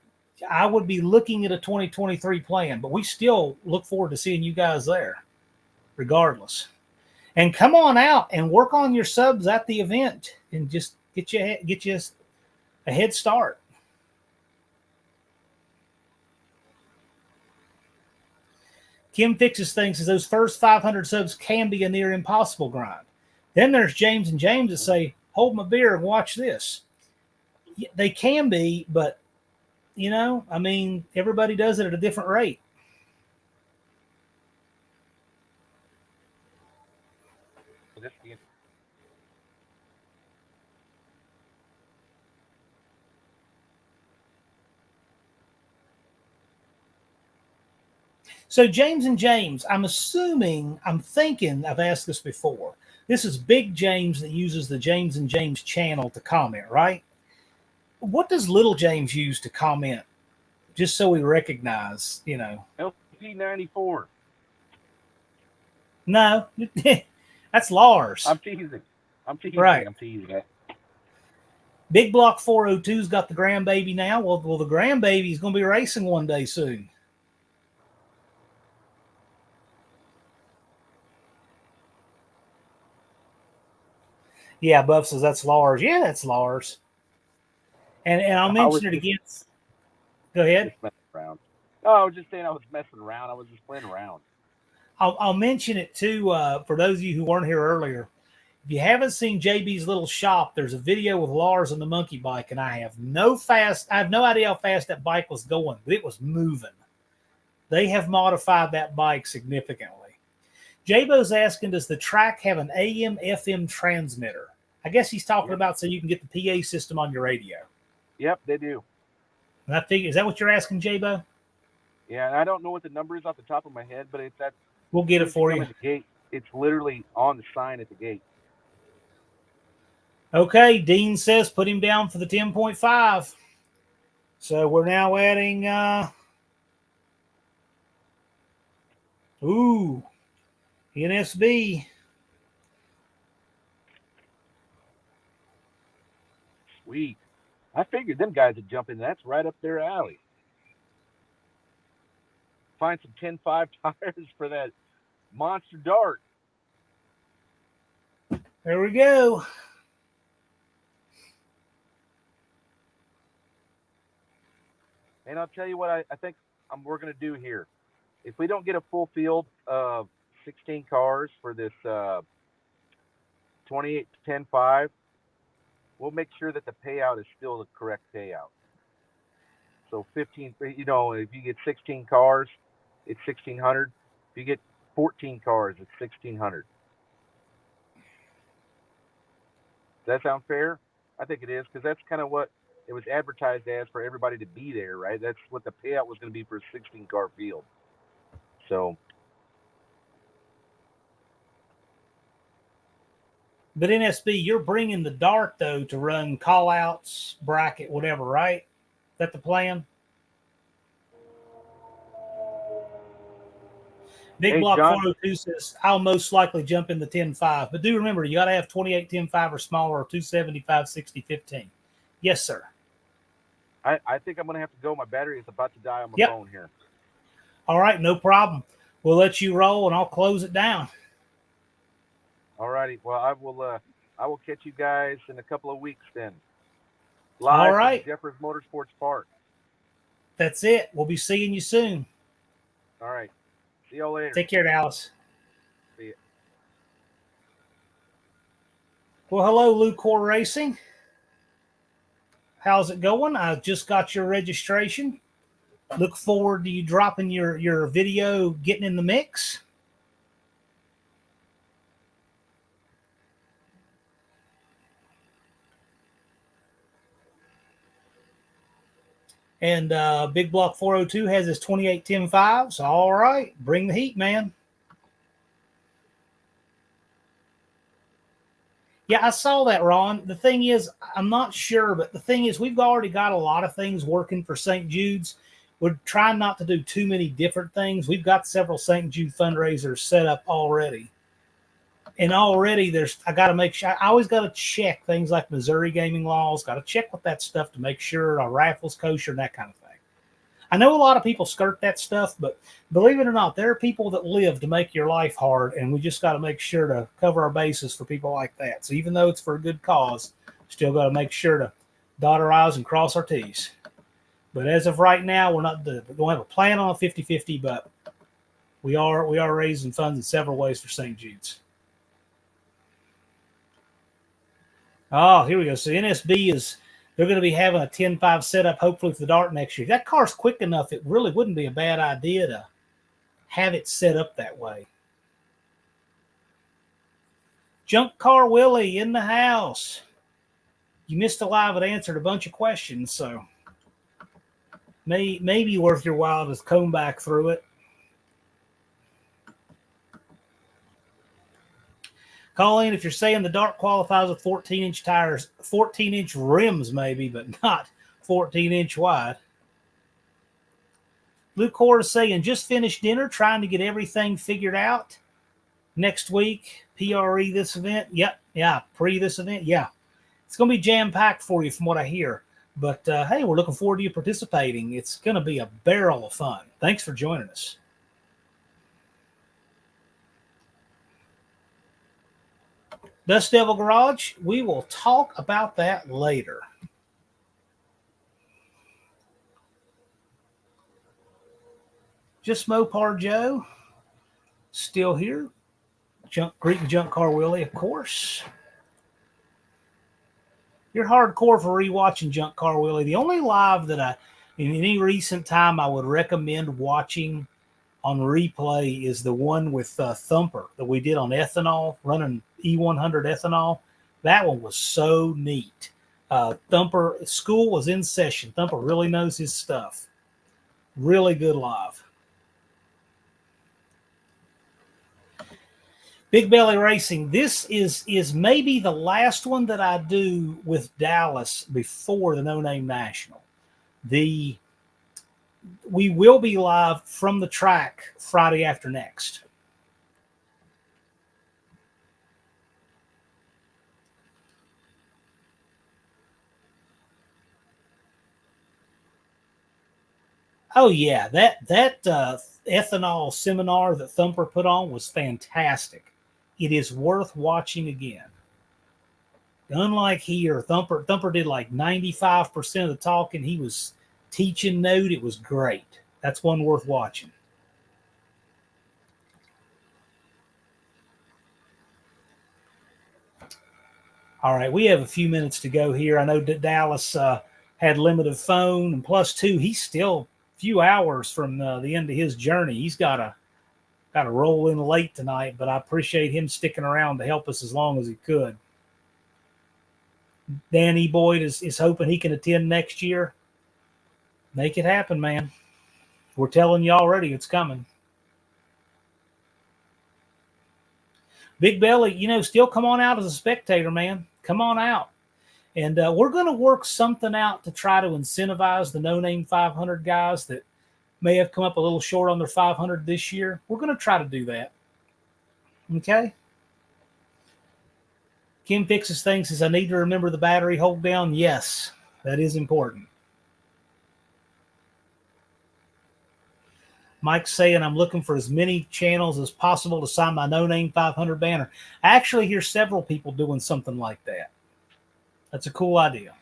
I would be looking at a 2023 plan, but we still look forward to seeing you guys there, regardless. And come on out and work on your subs at the event, and just get you a head start. Kim Fixes Things says those first 500 subs can be a near impossible grind. Then there's James and James that say, hold my beer and watch this. They can be, but, everybody does it at a different rate. So James and James, I'm thinking I've asked this before. This is Big James that uses the James and James channel to comment, right? What does Little James use to comment? Just so we recognize, LP94. No, that's Lars. I'm teasing. Right. I'm teasing. Big Block 402's got the grandbaby now. Well, the grandbaby's going to be racing one day soon. Yeah, Buff says that's Lars. Yeah, that's Lars. And I'll mention it again. Go ahead. Just messing around. No, I was just saying I was messing around. I was just playing around. I'll mention it too for those of you who weren't here earlier. If you haven't seen JB's little shop, there's a video with Lars on the monkey bike, and I have no idea how fast that bike was going, but it was moving. They have modified that bike significantly. J-Bo's asking, does the track have an AM/FM transmitter? I guess he's talking about so you can get the PA system on your radio. Yep, they do. And I think, is that what you're asking, J-Bo? Yeah, and I don't know what the number is off the top of my head, but it's that. We'll get it for you. The gate. It's literally on the sign at the gate. Okay, Dean says put him down for the 10.5. So we're now adding NSB. Sweet. I figured them guys would jump in. That's right up their alley. Find some 10.5 tires for that monster dart. There we go. And I'll tell you what I think we're going to do here. If we don't get a full field of 16 cars for this 28-10-5, we'll make sure that the payout is still the correct payout. So 15, if you get 16 cars, it's 1,600. If you get 14 cars, it's 1,600. Does that sound fair? I think it is, because that's kind of what it was advertised as, for everybody to be there, right? That's what the payout was going to be for a 16-car field. So. But NSB, you're bringing the dart, though, to run call-outs, bracket, whatever, right? Is that the plan? Big Hey, Block John, 402 says, I'll most likely jump in the 10.5. But do remember, you got to have 28-10.5 or smaller, or 275-60-15. Yes, sir. I think I'm going to have to go. My battery is about to die on my phone here. All right, no problem. We'll let you roll, and I'll close it down. All righty. Well, I will catch you guys in a couple of weeks then. All right. From Jeffers Motorsports Park. That's it. We'll be seeing you soon. All right. See y'all later. Take care, Dallas. See ya. Well, hello, Lucor Racing. How's it going? I just got your registration. Look forward to you dropping your video, getting in the mix. And Big Block 402 has his 28-10-5. So, all right, bring the heat, man. Yeah, I saw that, Ron. The thing is, I'm not sure, but the thing is, we've already got a lot of things working for St. Jude's. We're trying not to do too many different things. We've got several St. Jude fundraisers set up already. And already I got to make sure, I always got to check things like Missouri gaming laws, got to check with that stuff to make sure our raffle's kosher and that kind of thing. I know a lot of people skirt that stuff, but believe it or not, there are people that live to make your life hard, and we just got to make sure to cover our bases for people like that. So even though it's for a good cause, still got to make sure to dot our I's and cross our T's. But as of right now, we don't have a plan on a 50-50, but we are raising funds in several ways for St. Jude's. Oh, here we go. So NSB they're going to be having a 10.5 setup, hopefully, for the dart next year. If that car's quick enough, it really wouldn't be a bad idea to have it set up that way. Junk Car Willie in the house. You missed a live and answered a bunch of questions, so maybe worth your while to comb back through it. Call in if you're saying the dart qualifies with 14-inch tires, 14-inch rims maybe, but not 14-inch wide. Lucor is saying, just finished dinner, trying to get everything figured out. Next week, PRE this event. Yep, yeah, pre this event. Yeah, it's going to be jam-packed for you from what I hear. But, hey, we're looking forward to you participating. It's going to be a barrel of fun. Thanks for joining us. Dust Devil Garage, we will talk about that later. Just Mopar Joe, still here. Greek and Junk Car Willie, of course. You're hardcore for rewatching Junk Car Willie. The only live that in any recent time, I would recommend watching on replay is the one with Thumper that we did on ethanol, running E100 ethanol. That one was so neat. Thumper, school was in session. Thumper really knows his stuff. Really good live. Big Belly Racing. This is maybe the last one that I do with Dallas before the No Name National. We will be live from the track Friday after next. Oh yeah, that ethanol seminar that Thumper put on was fantastic. It is worth watching again. Unlike here, Thumper did like 95% of the talking. He was teaching note. It was great. That's one worth watching. All right, we have a few minutes to go here. I know that Dallas had limited phone, and plus two, he's still a few hours from the end of his journey. He's got to roll in late tonight, but I appreciate him sticking around to help us as long as he could. Danny Boyd is hoping he can attend next year. Make it happen, man. We're telling you already it's coming. Big Belly, still come on out as a spectator, man. Come on out. And we're going to work something out to try to incentivize the No Name 500 guys that may have come up a little short on their 500 this year. We're going to try to do that. Okay? Kim Fixes Things says, I need to remember the battery hold down. Yes, that is important. Mike's saying, I'm looking for as many channels as possible to sign my No Name 500 banner. I actually hear several people doing something like that. That's a cool idea.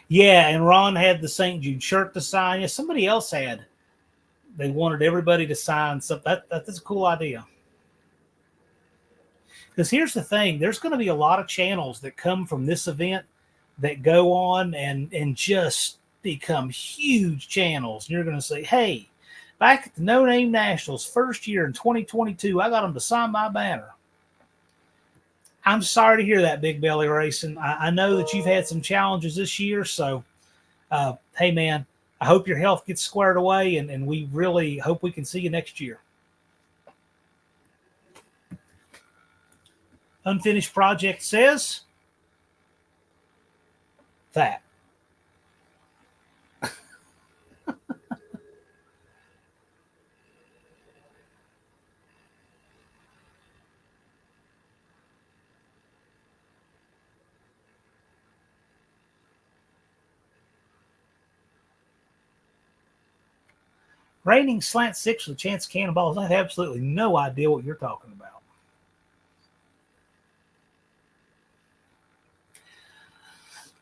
Yeah, and Ron had the St. Jude shirt to sign. Yeah, somebody else had. They wanted everybody to sign something. That's a cool idea. Because here's the thing. There's going to be a lot of channels that come from this event that go on and just become huge channels. And you're going to say, hey, back at the No Name Nationals first year in 2022, I got them to sign my banner. I'm sorry to hear that, Big Belly Racing. I know that you've had some challenges this year. So, hey, man, I hope your health gets squared away, and we really hope we can see you next year. Unfinished Project says that. Raining slant six with a chance of cannonballs. I have absolutely no idea what you're talking about.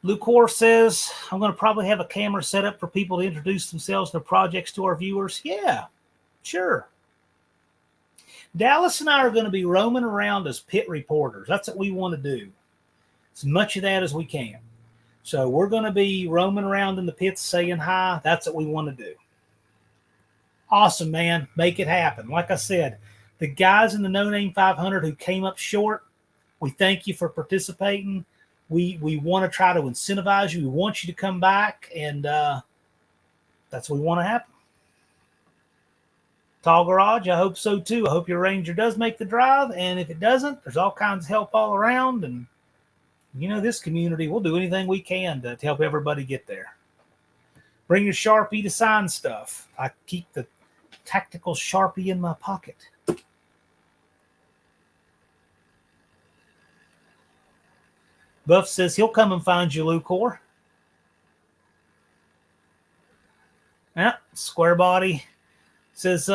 Lucor says, I'm going to probably have a camera set up for people to introduce themselves and their projects to our viewers. Yeah, sure. Dallas and I are going to be roaming around as pit reporters. That's what we want to do. As much of that as we can. So we're going to be roaming around in the pits saying hi. That's what we want to do. Awesome, man. Make it happen. Like I said, the guys in the No Name 500 who came up short, we thank you for participating. We want to try to incentivize you. We want you to come back, and that's what we want to happen. Tall Garage, I hope so too. I hope your Ranger does make the drive, and if it doesn't, there's all kinds of help all around, and this community, we'll do anything we can to help everybody get there. Bring your Sharpie to sign stuff. I keep the tactical Sharpie in my pocket. Buff says he'll come and find you, Lucor. Yeah, Square Body says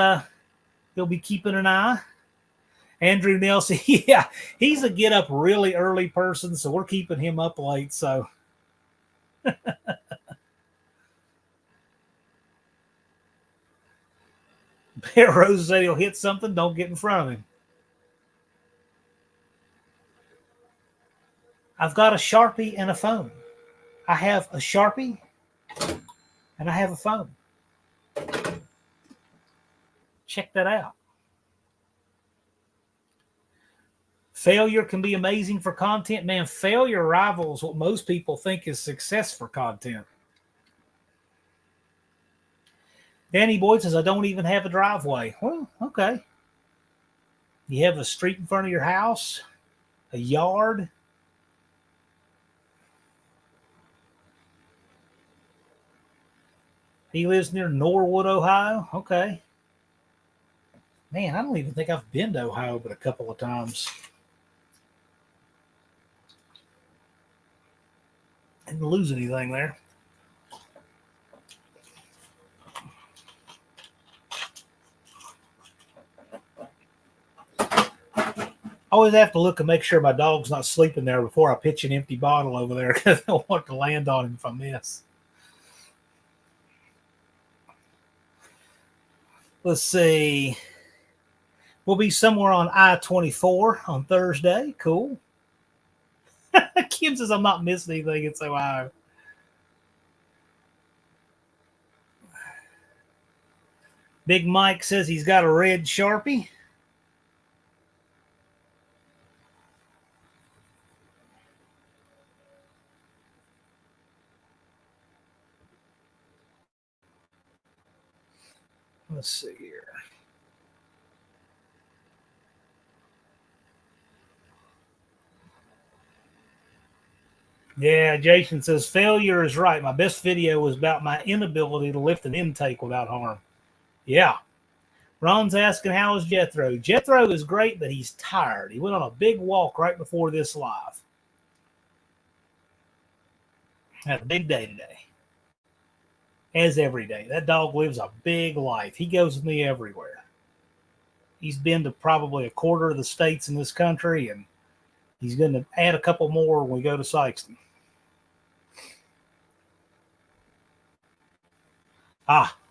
he'll be keeping an eye. Andrew Nelson, yeah, he's a get up really early person, so we're keeping him up late. So Bear Rose said he'll hit something, don't get in front of him. I've got a Sharpie and a phone. I have a Sharpie and I have a phone. Check that out. Failure can be amazing for content. Man, failure rivals what most people think is success for content. Danny Boyd says, I don't even have a driveway. Well, okay. You have a street in front of your house, a yard. He lives near Norwood, Ohio. Okay. Man, I don't even think I've been to Ohio but a couple of times. Didn't lose anything there. always have to look and make sure my dog's not sleeping there before I pitch an empty bottle over there because I don't want to land on him if I miss. Let's see. We'll be somewhere on I-24 on Thursday. Cool. Kim says I'm not missing anything. It's Ohio. Big Mike says he's got a red Sharpie. Let's see here. Yeah, Jason says failure is right. My best video was about my inability to lift an intake without harm. Yeah. Ron's asking, how is Jethro? Jethro is great, but he's tired. He went on a big walk right before this live. Had a big day today. As every day. That dog lives a big life. He goes with me everywhere. He's been to probably a quarter of the states in this country, and he's going to add a couple more when we go to Sykeston.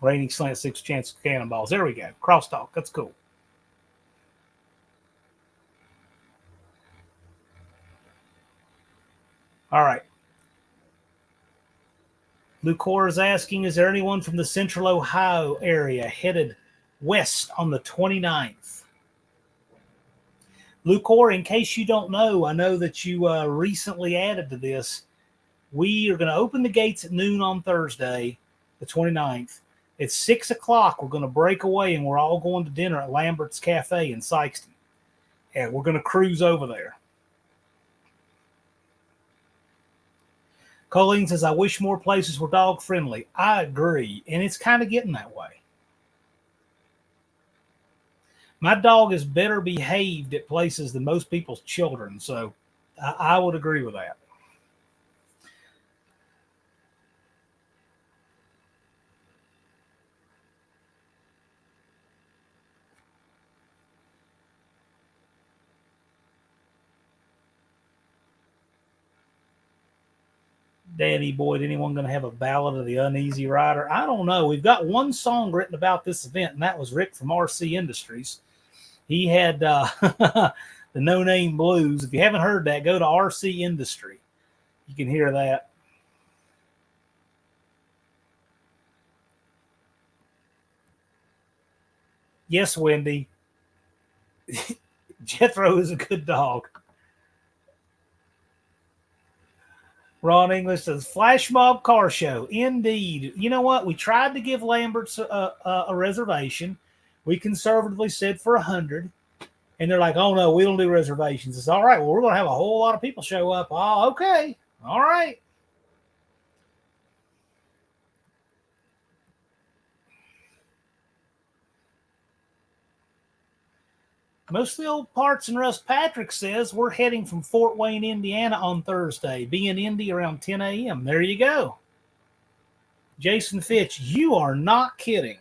Raining slant 6 chance of cannonballs. There we go. Crosstalk. That's cool. All right. Lucor is asking, is there anyone from the central Ohio area headed west on the 29th? Lucor, in case you don't know, I know that you recently added to this. We are going to open the gates at noon on Thursday, the 29th. At 6 o'clock, we're going to break away, and we're all going to dinner at Lambert's Cafe in Sykeston. And we're going to cruise over there. Colleen says, I wish more places were dog friendly. I agree, and it's kind of getting that way. My dog is better behaved at places than most people's children, so I would agree with that. Danny Boyd, anyone going to have a ballad of the uneasy rider? I don't know. We've got one song written about this event, and that was Rick from RC Industries. He had the No Name Blues. If you haven't heard that, go to RC Industry. You can hear that. Yes, Wendy. Jethro is a good dog. Ron English says, Flash Mob Car Show. Indeed. You know what? We tried to give Lambert's a reservation. We conservatively said for 100. And they're like, oh, no, we don't do reservations. It's all right. Well, we're going to have a whole lot of people show up. Oh, okay. All right. Most of the old parts and Russ Patrick says we're heading from Fort Wayne, Indiana on Thursday. Be in Indy around 10 a.m. There you go. Jason Fitch, you are not kidding.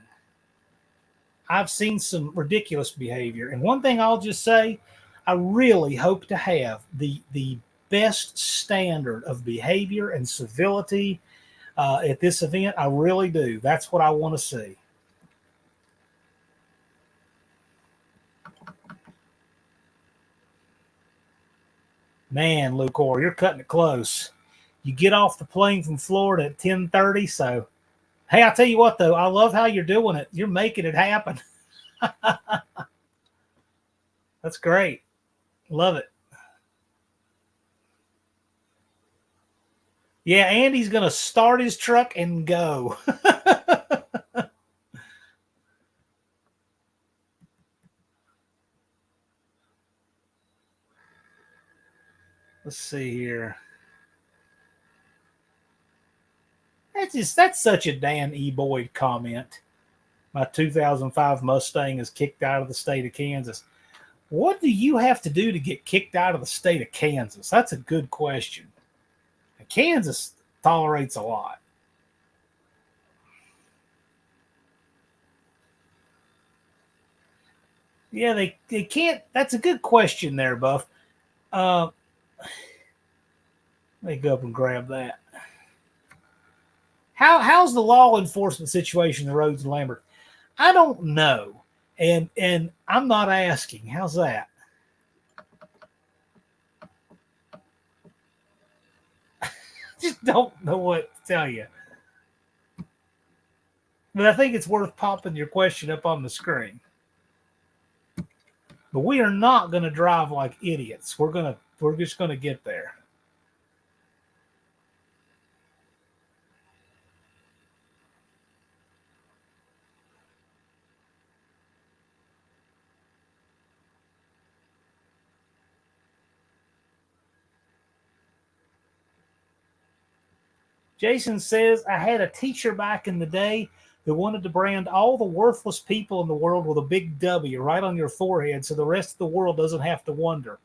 I've seen some ridiculous behavior. And one thing I'll just say, I really hope to have the best standard of behavior and civility at this event. I really do. That's what I want to see. Man, Lucor, you're cutting it close. You get off the plane from Florida at 10:30. So, hey, I'll tell you what, though. I love how you're doing it. You're making it happen. That's great. Love it. Yeah, Andy's going to start his truck and go. Let's see here. That's such a Dan E. Boyd comment. My 2005 Mustang is kicked out of the state of Kansas. What do you have to do to get kicked out of the state of Kansas? That's a good question. Kansas tolerates a lot. Yeah, they can't. That's a good question there, Buff. Let me go up and grab that. How's the law enforcement situation in the roads in Lambert? I don't know, and I'm not asking. How's that? Just don't know what to tell you. But I think it's worth popping your question up on the screen. But we are not going to drive like idiots. We're just going to get there. Jason says, I had a teacher back in the day who wanted to brand all the worthless people in the world with a big W right on your forehead so the rest of the world doesn't have to wonder.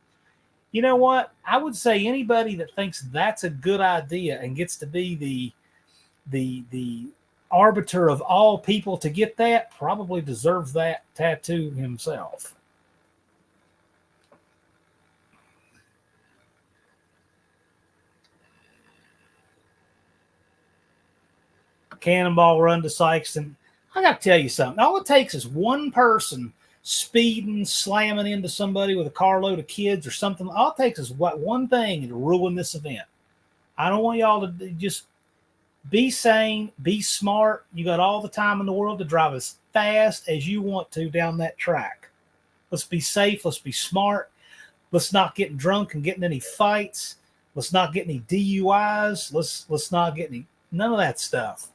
You know what? I would say anybody that thinks that's a good idea and gets to be the arbiter of all people to get that probably deserves that tattoo himself. Cannonball Run to Sykeston. I got to tell you something. All it takes is one person speeding, slamming into somebody with a carload of kids or something. All it takes is one thing to ruin this event. I don't want y'all to just be sane, be smart. You got all the time in the world to drive as fast as you want to down that track. Let's be safe. Let's be smart. Let's not get drunk and get in any fights. Let's not get any DUIs. Let's not get none of that stuff.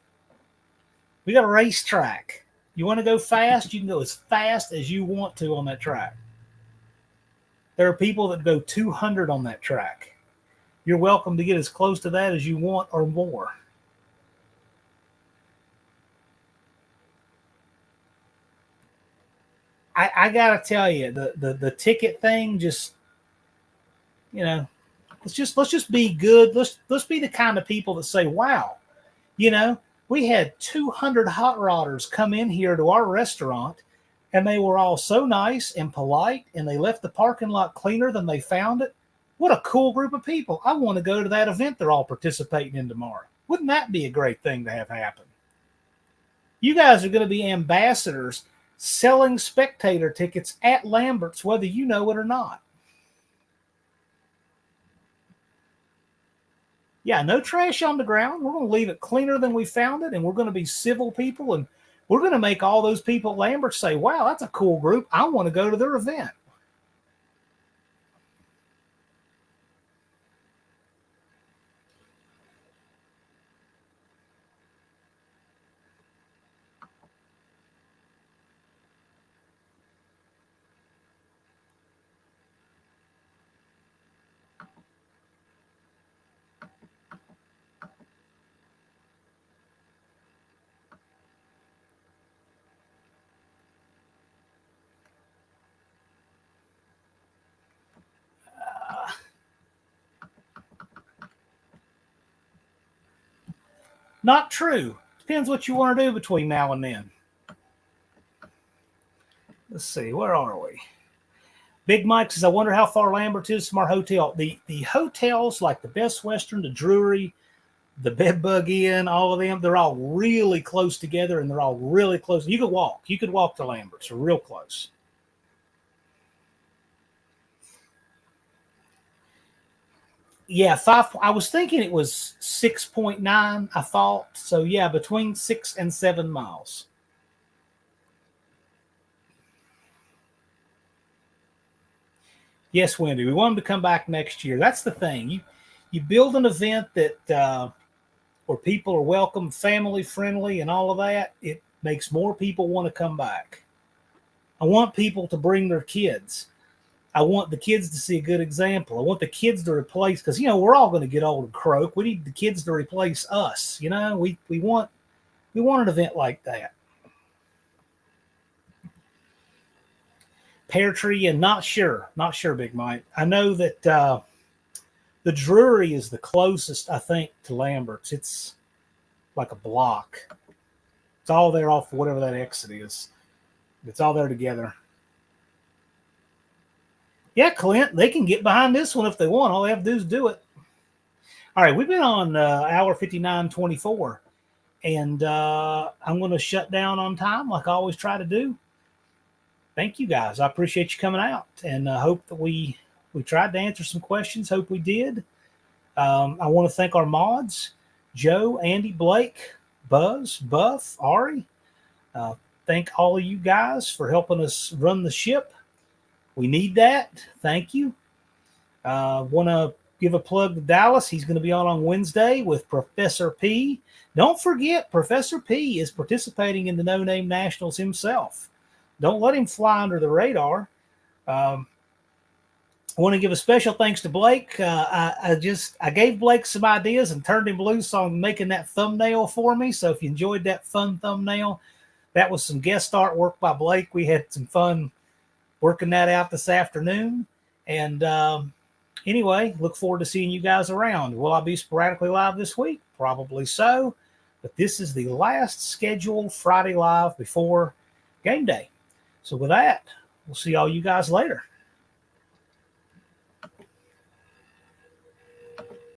We got a racetrack. You want to go fast? You can go as fast as you want to on that track. There are people that go 200 on that track. You're welcome to get as close to that as you want or more. I gotta tell you, the ticket thing just, let's just be good. Let's be the kind of people that say, wow, we had 200 hot rodders come in here to our restaurant, and they were all so nice and polite, and they left the parking lot cleaner than they found it. What a cool group of people. I want to go to that event they're all participating in tomorrow. Wouldn't that be a great thing to have happen? You guys are going to be ambassadors selling spectator tickets at Lambert's, whether you know it or not. Yeah, no trash on the ground. We're going to leave it cleaner than we found it, and we're going to be civil people, and we're going to make all those people at Lambert say, wow, that's a cool group. I want to go to their event. Not true. Depends what you want to do between now and then. Let's see, where are we? Big Mike says, I wonder how far Lambert is from our hotel. The hotels like the Best Western, the Drury, the Bedbug Inn, all of them, they're all really close together, and they're all really close. You could walk. You could walk to Lambert's. They're real close. Yeah, I was thinking it was 6.9, I thought. So, yeah, between 6 and 7 miles. Yes, Wendy, we want them to come back next year. That's the thing. You build an event that where people are welcome, family friendly, and all of that. It makes more people want to come back. I want people to bring their kids. I want the kids to see a good example. I want the kids to replace, because we're all going to get old and croak. We need the kids to replace us. We want an event like that. Pear Tree, and not sure, Big Mike. I know that the Drury is the closest, I think, to Lambert's. It's like a block. It's all there off whatever that exit is. It's all there together. Yeah, Clint, they can get behind this one if they want. All they have to do is do it. All right, we've been on hour 59:24, and I'm going to shut down on time like I always try to do. Thank you guys. I appreciate you coming out, and hope that we tried to answer some questions. Hope we did. I want to thank our mods, Joe, Andy, Blake, Buzz, Buff, Ari. Thank all of you guys for helping us run the ship. We need that. Thank you. Want to give a plug to Dallas. He's going to be on Wednesday with Professor P. Don't forget, Professor P is participating in the No Name Nationals himself. Don't let him fly under the radar. I want to give a special thanks to Blake. I gave Blake some ideas and turned him loose on making that thumbnail for me. So if you enjoyed that fun thumbnail, that was some guest artwork by Blake. We had some fun working that out this afternoon. And anyway, look forward to seeing you guys around. Will I be sporadically live this week? Probably so. But this is the last scheduled Friday live before game day. So with that, we'll see all you guys later.